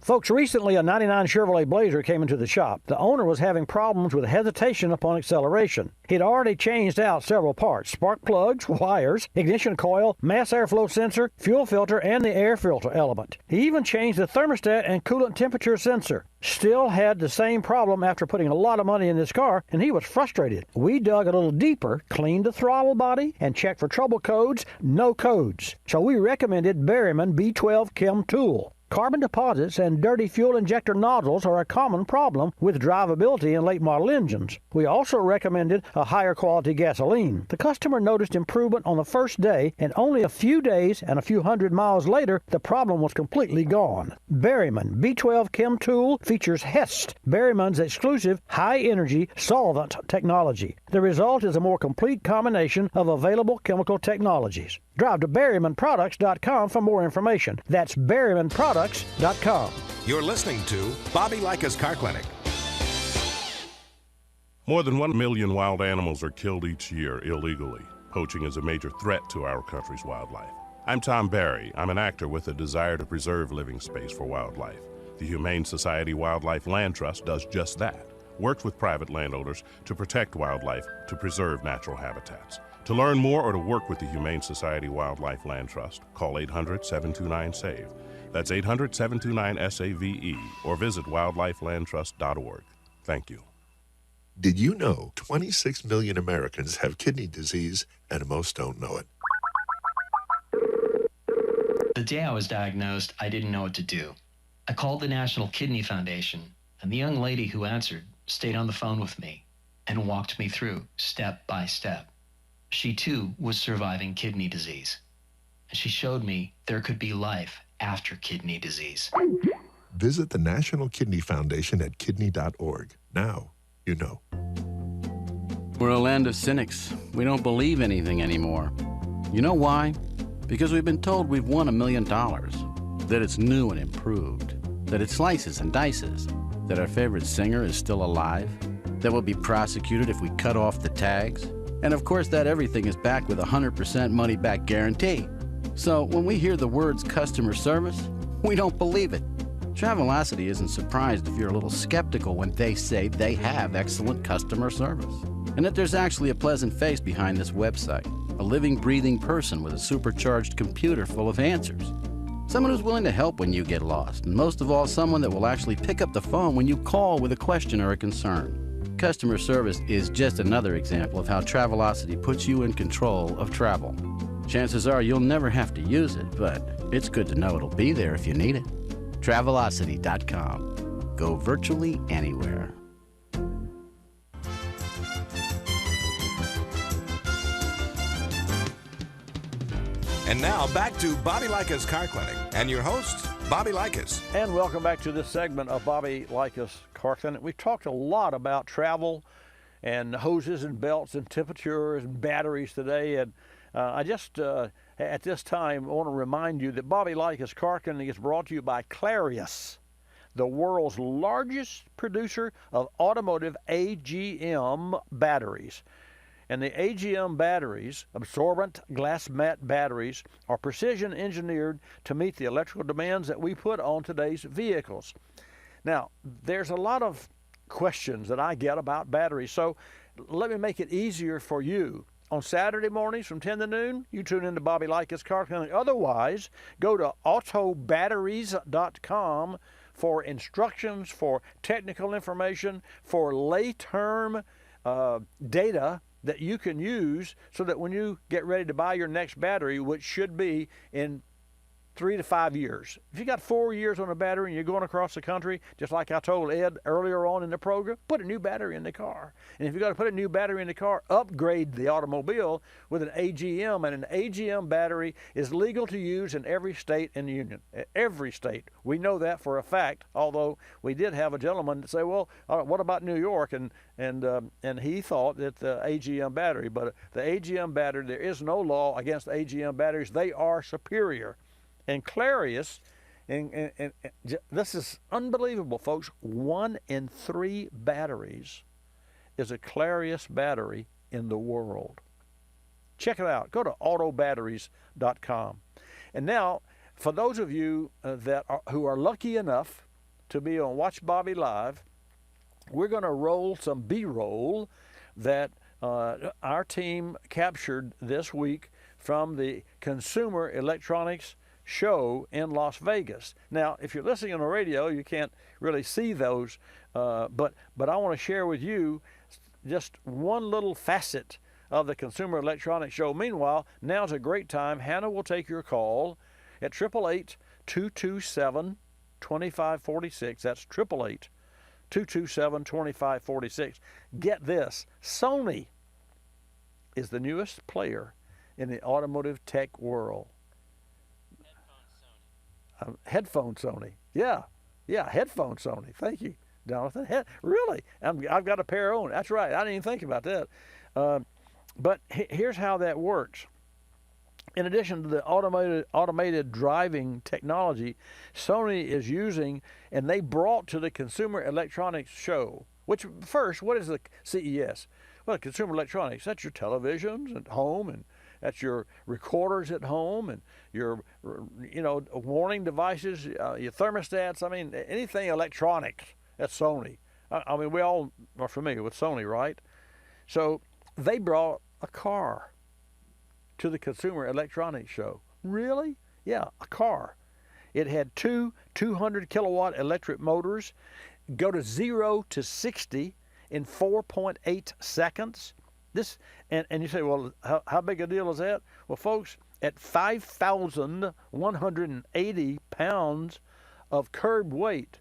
Folks, recently a 99 Chevrolet Blazer came into the shop. The owner was having problems with hesitation upon acceleration. He'd already changed out several parts: spark plugs, wires, ignition coil, mass airflow sensor, fuel filter, and the air filter element. He even changed the thermostat and coolant temperature sensor. Still had the same problem after putting a lot of money in this car, and he was frustrated. We dug a little deeper, cleaned the throttle body, and checked for trouble codes. No codes. So we recommended Berryman B12 Chem Tool. Carbon deposits and dirty fuel injector nozzles are a common problem with drivability in late model engines. We also recommended a higher quality gasoline. The customer noticed improvement on the first day, and only a few days and a few hundred miles later, the problem was completely gone. Berryman B12 Chem Tool features HEST, Berryman's exclusive high-energy solvent technology. The result is a more complete combination of available chemical technologies. Drive to BerrymanProducts.com for more information. That's BerrymanProducts.com. You're listening to Bobby Likis Car Clinic. More than 1 million wild animals are killed each year illegally. Poaching is a major threat to our country's wildlife. I'm Tom Barry. I'm an actor with a desire to preserve living space for wildlife. The Humane Society Wildlife Land Trust does just that. Works with private landowners to protect wildlife, to preserve natural habitats. To learn more or to work with the Humane Society Wildlife Land Trust, call 800-729-SAVE. That's 800-729-SAVE, or visit wildlifelandtrust.org. Thank you. Did you know 26 million Americans have kidney disease and most don't know it? The day I was diagnosed, I didn't know what to do. I called the National Kidney Foundation, and the young lady who answered stayed on the phone with me and walked me through step by step. She too was surviving kidney disease, and she showed me there could be life after kidney disease. Visit the National Kidney Foundation at kidney.org. Now you know. We're a land of cynics. We don't believe anything anymore. You know why? Because we've been told we've won $1 million, that it's new and improved, that it slices and dices, that our favorite singer is still alive, that we'll be prosecuted if we cut off the tags, and of course that everything is backed with a 100% money-back guarantee. So when we hear the words customer service, we don't believe it. Travelocity isn't surprised if you're a little skeptical when they say they have excellent customer service, and that there's actually a pleasant face behind this website, a living, breathing person with a supercharged computer full of answers. Someone who's willing to help when you get lost, and most of all, someone that will actually pick up the phone when you call with a question or a concern. Customer service is just another example of how Travelocity puts you in control of travel. Chances are you'll never have to use it, but it's good to know it'll be there if you need it. Travelocity.com. Go virtually anywhere. And now back to Bobby Likis Car Clinic and your host, Bobby Likis. And welcome back to this segment of Bobby Likis Car Clinic. We've talked a lot about travel and hoses and belts and temperatures and batteries today. And I just, at this time, want to remind you that Bobby Likis Car Clinic is brought to you by Clarius, the world's largest producer of automotive AGM batteries. And the AGM batteries, absorbent glass mat batteries, are precision engineered to meet the electrical demands that we put on today's vehicles. Now, there's a lot of questions that I get about batteries, so let me make it easier for you. On Saturday mornings from 10 to noon, you tune into Bobby Likis Car Clinic. Otherwise, go to autobatteries.com for instructions, for technical information, for lay-term data that you can use so that when you get ready to buy your next battery, which should be in 3 to 5 years. If you got 4 years on a battery and you're going across the country, just like I told Ed earlier on in the program, put a new battery in the car. And if you got to put a new battery in the car, upgrade the automobile with an AGM. And an AGM battery is legal to use in every state in the union. Every state. We know that for a fact, although we did have a gentleman say, well, what about New York? And he thought that the AGM battery, but the AGM battery, there is no law against AGM batteries. They are superior. And Clarius, and this is unbelievable, folks, 1 in 3 batteries is a Clarius battery in the world. Check it out. Go to autobatteries.com. And now, for those of you who are lucky enough to be on Watch Bobby Live, we're going to roll some B-roll that our team captured this week from the Consumer Electronics Show in Las Vegas. Now, if you're listening on the radio, you can't really see those, but I want to share with you just one little facet of the Consumer Electronics Show. Meanwhile, now's a great time. Hannah will take your call at 888-227-2546. That's 888-227-2546. Get this, Sony is the newest player in the automotive tech world. Headphone Sony. Yeah, headphone Sony. Thank you, Jonathan. Really? I've got a pair on. That's right. I didn't even think about that. But here's how that works. In addition to the automated driving technology, Sony is using, and they brought to the Consumer Electronics Show, which first, what is the CES? Well, Consumer Electronics, that's your televisions at home, and that's your recorders at home, and your, warning devices, your thermostats. I mean, anything electronic, that's Sony. I mean, we all are familiar with Sony, right? So they brought a car to the Consumer Electronics Show. Really? Yeah, a car. It had two 200-kilowatt electric motors, go to 0 to 60 in 4.8 seconds. And you say, well, how big a deal is that? Well, folks, at 5,180 pounds of curb weight,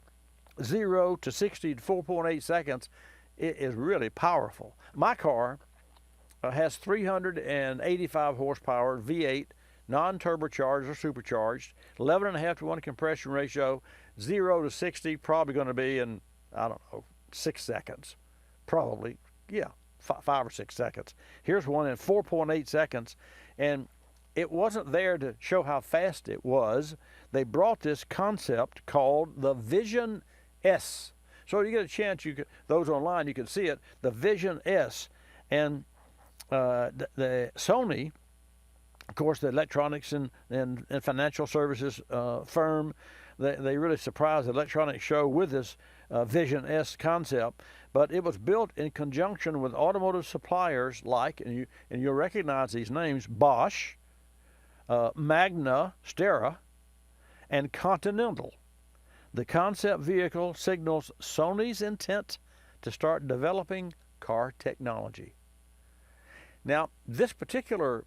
0 to 60 in 4.8 seconds, it is really powerful. My car has 385 horsepower, V8, non-turbocharged or supercharged, 11.5 to 1 compression ratio, 0 to 60 probably going to be in, 6 seconds. Probably, 5 or 6 seconds. Here's one in 4.8 seconds, and it wasn't there to show how fast it was. They brought this concept called the Vision S. So you get a chance, those online, you can see it, the Vision S. And the Sony, of course, the electronics and financial services firm, they really surprised the electronics show with this Vision S concept. But it was built in conjunction with automotive suppliers like, and you'll recognize these names, Bosch, Magna Steyr, and Continental. The concept vehicle signals Sony's intent to start developing car technology. Now, this particular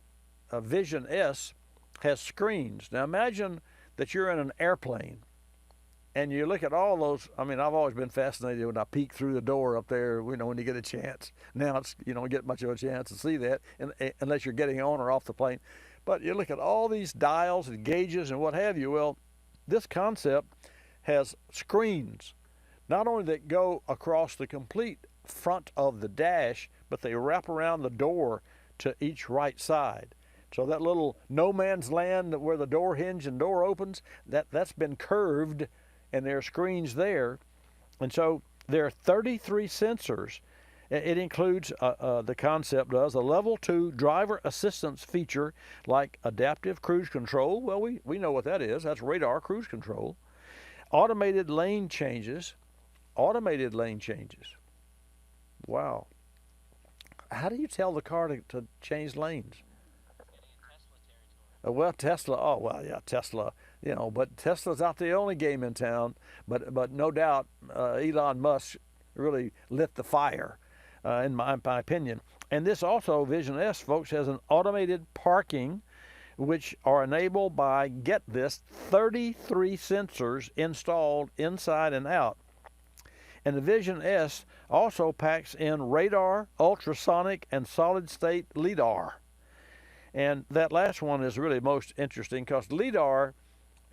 Vision S has screens. Now, imagine that you're in an airplane and you look at all those. I mean, I've always been fascinated when I peek through the door up there, when you get a chance. Now, it's, you don't get much of a chance to see that unless you're getting on or off the plane. But you look at all these dials and gauges and what have you. Well, this concept has screens, not only that go across the complete front of the dash, but they wrap around the door to each right side. So that little no man's land where the door hinge and door opens, that's been curved, and there are screens there. And so there are 33 sensors. It includes, the concept does, a level 2 driver assistance feature like adaptive cruise control. Well, we know what that is. That's radar cruise control. Automated lane changes. Wow. How do you tell the car to change lanes? Well, Tesla, Tesla, but Tesla's not the only game in town, but no doubt Elon Musk really lit the fire, in my opinion. And this also, Vision S, folks, has an automated parking, which are enabled by, get this, 33 sensors installed inside and out. And the Vision S also packs in radar, ultrasonic, and solid-state LIDAR. And that last one is really most interesting because LIDAR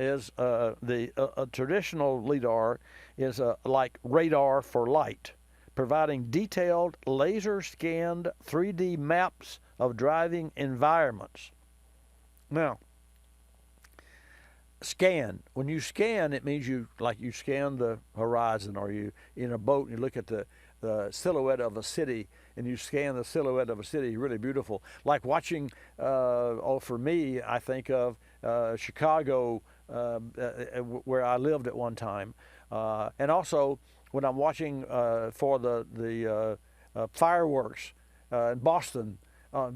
is a traditional LIDAR is like radar for light, providing detailed laser-scanned 3D maps of driving environments. Now, scan. When you scan, it means you scan the horizon, or you in a boat and you look at the silhouette of a city, and you scan the silhouette of a city. Really beautiful. Like watching, for me, I think of Chicago, where I lived at one time, and also when I'm watching for the fireworks in Boston.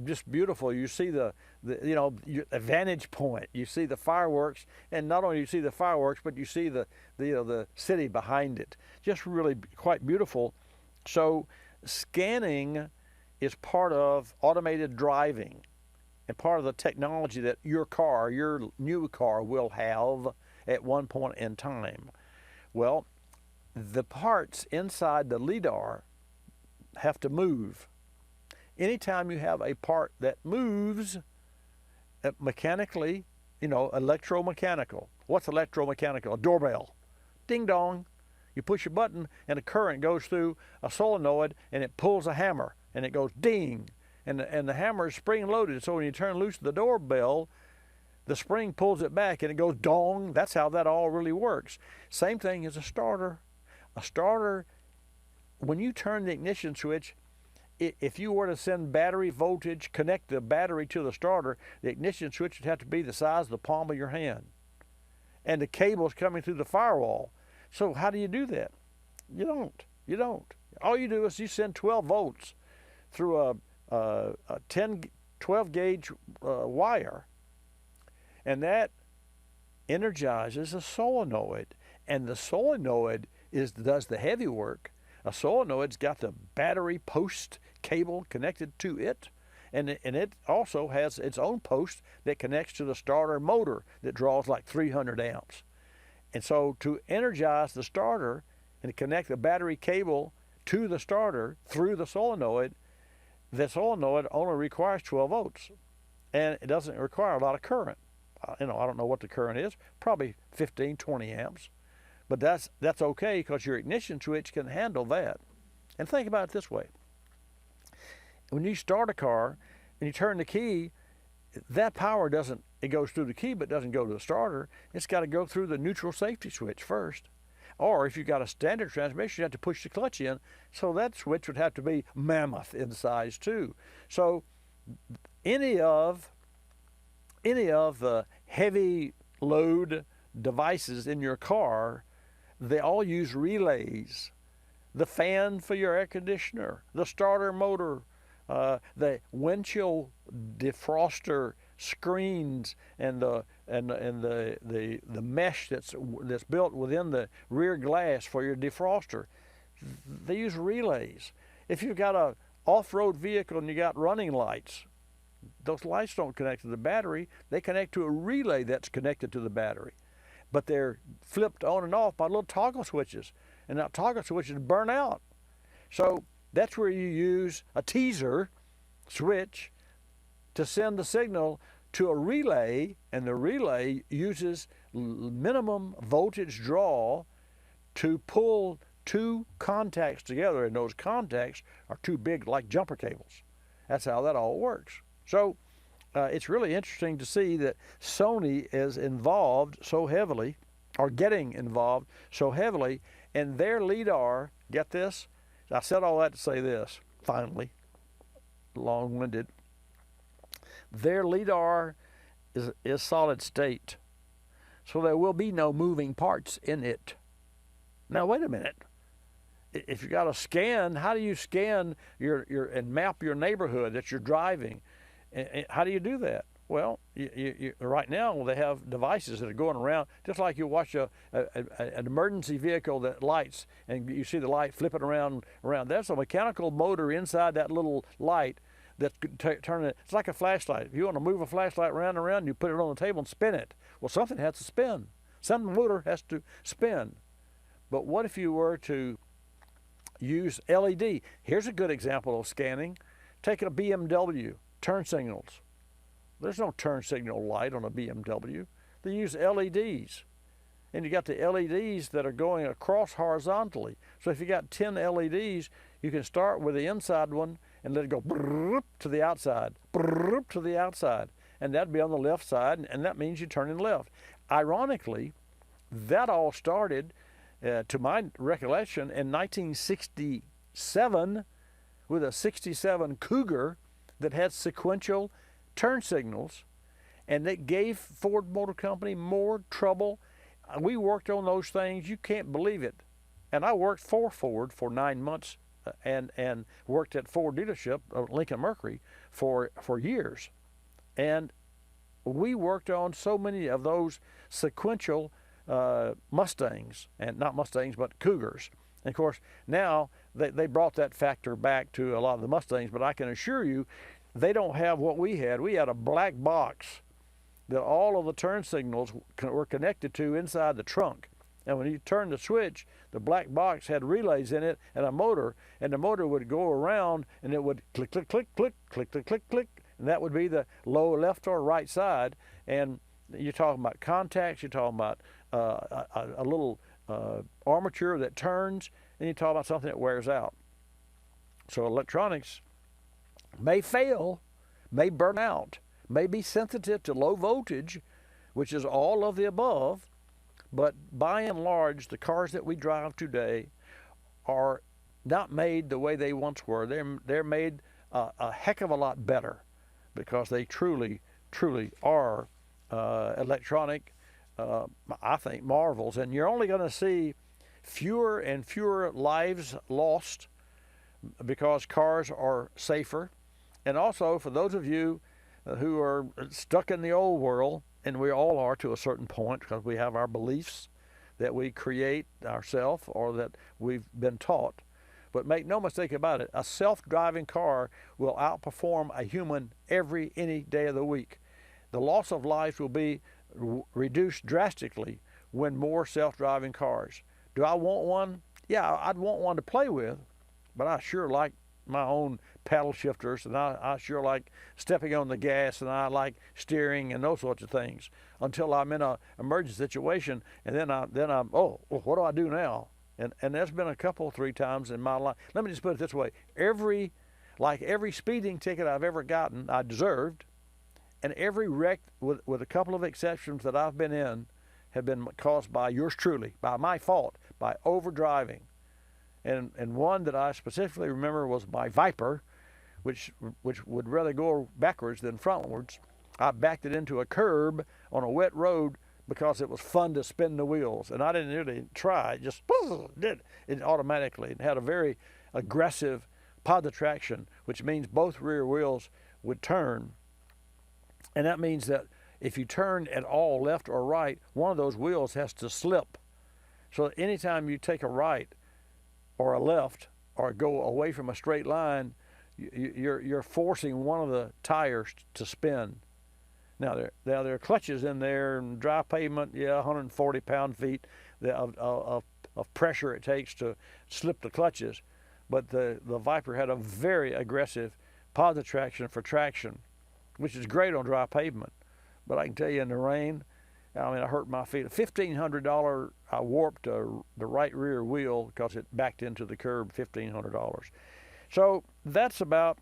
Just beautiful. You see the vantage point. You see the fireworks, and not only you see the fireworks, but you see the city behind it. Just really quite beautiful. So scanning is part of automated driving and part of the technology that your new car will have at one point in time. Well, the parts inside the LIDAR have to move. Anytime you have a part that moves mechanically, electromechanical. What's electromechanical? A doorbell. Ding dong. You push a button and a current goes through a solenoid and it pulls a hammer and it goes ding. And the hammer is spring loaded, so when you turn loose the doorbell, the spring pulls it back and it goes dong. That's how that all really works. Same thing as a starter. A starter, when you turn the ignition switch, if you were to send battery voltage, connect the battery to the starter, the ignition switch would have to be the size of the palm of your hand. And the cable's coming through the firewall. So how do you do that? You don't. All you do is you send 12 volts through a 12 gauge wire, and that energizes a solenoid. And the solenoid does the heavy work. A solenoid's got the battery post cable connected to it, and it also has its own post that connects to the starter motor that draws like 300 amps. And so to energize the starter and connect the battery cable to the starter through the solenoid only requires 12 volts, and it doesn't require a lot of current. I don't know what the current is, probably 15, 20 amps. But that's okay because your ignition switch can handle that. And think about it this way. When you start a car and you turn the key, that power it goes through the key but doesn't go to the starter. It's got to go through the neutral safety switch first. Or if you've got a standard transmission, you have to push the clutch in. So that switch would have to be mammoth in size too. So any of the heavy load devices in your car, they all use relays. The fan for your air conditioner, the starter motor, the windshield defroster screens, and the mesh that's built within the rear glass for your defroster. They use relays. If you've got a off-road vehicle and you got running lights, those lights don't connect to the battery. They connect to a relay that's connected to the battery. But they're flipped on and off by little toggle switches, and that toggle switches burn out. So that's where you use a teaser switch to send the signal to a relay, and the relay uses minimum voltage draw to pull two contacts together, and those contacts are too big, like jumper cables. That's how that all works. So it's really interesting to see that Sony is involved so heavily, or getting involved so heavily, and their LIDAR, get this? I said all that to say this, finally, long-winded. Their LIDAR is solid state, so there will be no moving parts in it. Now, wait a minute. If you got to scan, how do you scan and map your neighborhood that you're driving? And how do you do that? Well, right now they have devices that are going around, just like you watch an emergency vehicle that lights, and you see the light flipping around. That's a mechanical motor inside that little light that could turn it. It's like a flashlight. If you want to move a flashlight round and around, you put it on the table and spin it. Well, something has to spin. Some motor has to spin. But what if you were to use LED? Here's a good example of scanning. Take a BMW, turn signals. There's no turn signal light on a BMW. They use LEDs. And you got the LEDs that are going across horizontally. So if you got 10 LEDs, you can start with the inside one and let it go to the outside, to the outside. And that'd be on the left side, and that means you're turning left. Ironically, that all started, to my recollection, in 1967 with a 67 Cougar that had sequential turn signals, and it gave Ford Motor Company more trouble. We worked on those things. You can't believe it. And I worked for Ford for 9 months and worked at Ford dealership, Lincoln Mercury, for years. And we worked on so many of those sequential Mustangs, and not Mustangs, but Cougars. And of course, now they brought that factor back to a lot of the Mustangs, but I can assure you, they don't have what we had. We had a black box that all of the turn signals were connected to inside the trunk. And when you turned the switch, the black box had relays in it and a motor, and the motor would go around and it would click, click, click, click, click, click, click, click, and that would be the low left or right side. And you're talking about contacts, you're talking about a little armature that turns, and you're talking about something that wears out. So electronics may fail, may burn out, may be sensitive to low voltage, which is all of the above, but by and large, the cars that we drive today are not made the way they once were. They're made a heck of a lot better because they truly are electronic, I think, marvels. And you're only going to see fewer and fewer lives lost because cars are safer. And also, for those of you who are stuck in the old world, and we all are to a certain point because we have our beliefs that we create ourselves or that we've been taught. But make no mistake about it, a self-driving car will outperform a human any day of the week. The loss of lives will be reduced drastically when more self-driving cars. Do I want one? Yeah, I'd want one to play with, but I sure like my own paddle shifters, and I sure like stepping on the gas, and I like steering and those sorts of things until I'm in an emergency situation, and then I'm oh, what do I do now? And there's been a couple, 3 times in my life. Let me just put it this way: every speeding ticket I've ever gotten, I deserved, and every wreck, with a couple of exceptions that I've been in, have been caused by yours truly, by my fault, by over driving. And one that I specifically remember was my Viper, which would rather go backwards than frontwards. I backed it into a curb on a wet road because it was fun to spin the wheels, and I didn't really try. It just did it automatically. It had a very aggressive positive traction, which means both rear wheels would turn, and that means that if you turn at all left or right, one of those wheels has to slip. So anytime you take a right or a left or go away from a straight line, you're forcing one of the tires to spin. Now there are clutches in there and dry pavement, 140 pound-feet of pressure it takes to slip the clutches. But the Viper had a very aggressive positive traction for traction, which is great on dry pavement. But I can tell you in the rain, I hurt my feet. $1,500, I warped the right rear wheel because it backed into the curb, $1,500. So that's about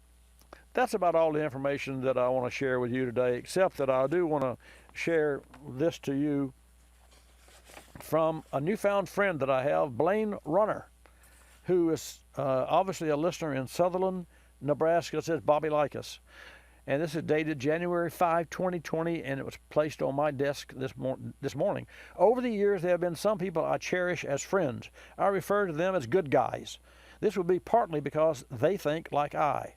all the information that I want to share with you today, except that I do want to share this to you from a newfound friend that I have, Blaine Runner, who is obviously a listener in Sutherland, Nebraska. It says Bobby Likis. And this is dated January 5, 2020, and it was placed on my desk this morning. Over the years, there have been some people I cherish as friends. I refer to them as good guys. This would be partly because they think like I.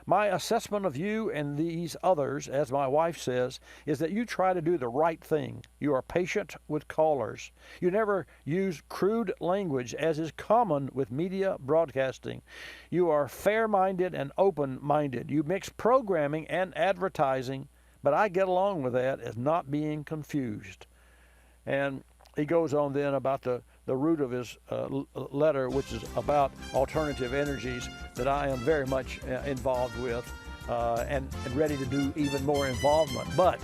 My assessment of you and these others, as my wife says, is that you try to do the right thing. You are patient with callers. You never use crude language, as is common with media broadcasting. You are fair-minded and open-minded. You mix programming and advertising, but I get along with that as not being confused. And he goes on then about the root of his letter, which is about alternative energies that I am very much involved with and ready to do even more involvement. But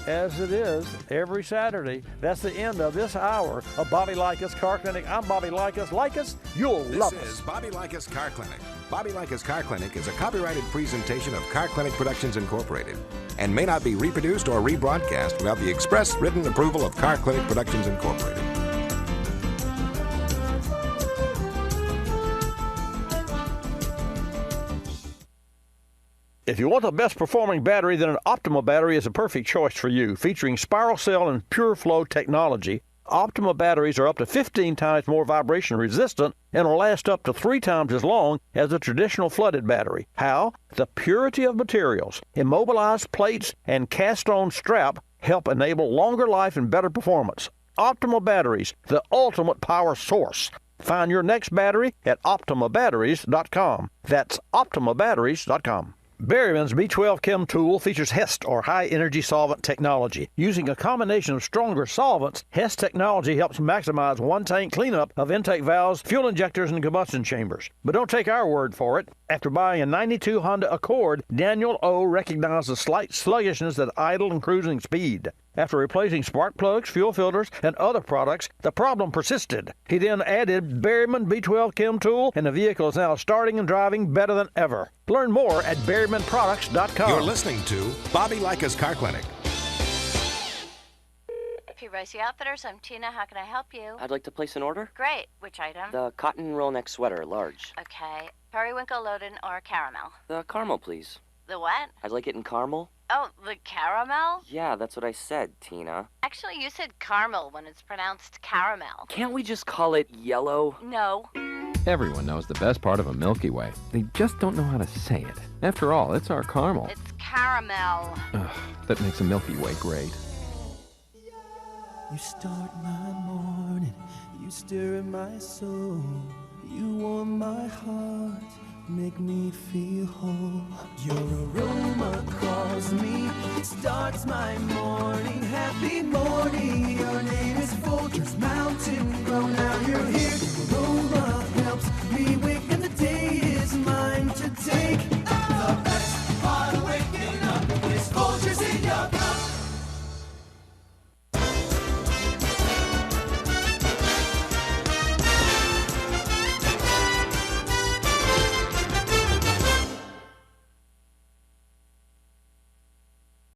as it is every Saturday, that's the end of this hour of Bobby Likis Car Clinic. I'm Bobby Likis. Likis, you'll love us. This is Bobby Likis Car Clinic. Bobby Likis Car Clinic is a copyrighted presentation of Car Clinic Productions Incorporated and may not be reproduced or rebroadcast without the express written approval of Car Clinic Productions Incorporated. If you want the best performing battery, then an Optima battery is a perfect choice for you. Featuring spiral cell and pure flow technology, Optima batteries are up to 15 times more vibration resistant and will last up to 3 times as long as a traditional flooded battery. How? The purity of materials, immobilized plates, and cast-on strap help enable longer life and better performance. Optima batteries, the ultimate power source. Find your next battery at OptimaBatteries.com. That's OptimaBatteries.com. Berryman's B12 Chem tool features HEST, or high energy solvent technology. Using a combination of stronger solvents, HEST technology helps maximize one tank cleanup of intake valves, fuel injectors, and combustion chambers. But don't take our word for it. After buying a 92 Honda Accord, Daniel O. recognized the slight sluggishness at idle and cruising speed. After replacing spark plugs, fuel filters, and other products, the problem persisted. He then added Berryman B12 Chem tool, and the vehicle is now starting and driving better than ever. Learn more at BerrymanProducts.com. You're listening to Bobby Likis Car Clinic. P. Ricey Outfitters, I'm Tina. How can I help you? I'd like to place an order. Great. Which item? The cotton roll neck sweater, large. Okay. Periwinkle, loaded, or caramel? The caramel, please. The what? I'd like it in caramel. Oh, the caramel? Yeah, that's what I said, Tina. Actually, you said caramel when it's pronounced caramel. Can't we just call it yellow? No. Everyone knows the best part of a Milky Way. They just don't know how to say it. After all, it's our caramel. It's caramel. Ugh, that makes a Milky Way great. You start my morning, you stir in my soul, you warm my heart, make me feel whole. Your aroma calls me, starts my morning. Happy morning, your name is Folgers Mountain Grown. Now you're here, your aroma helps me wake up.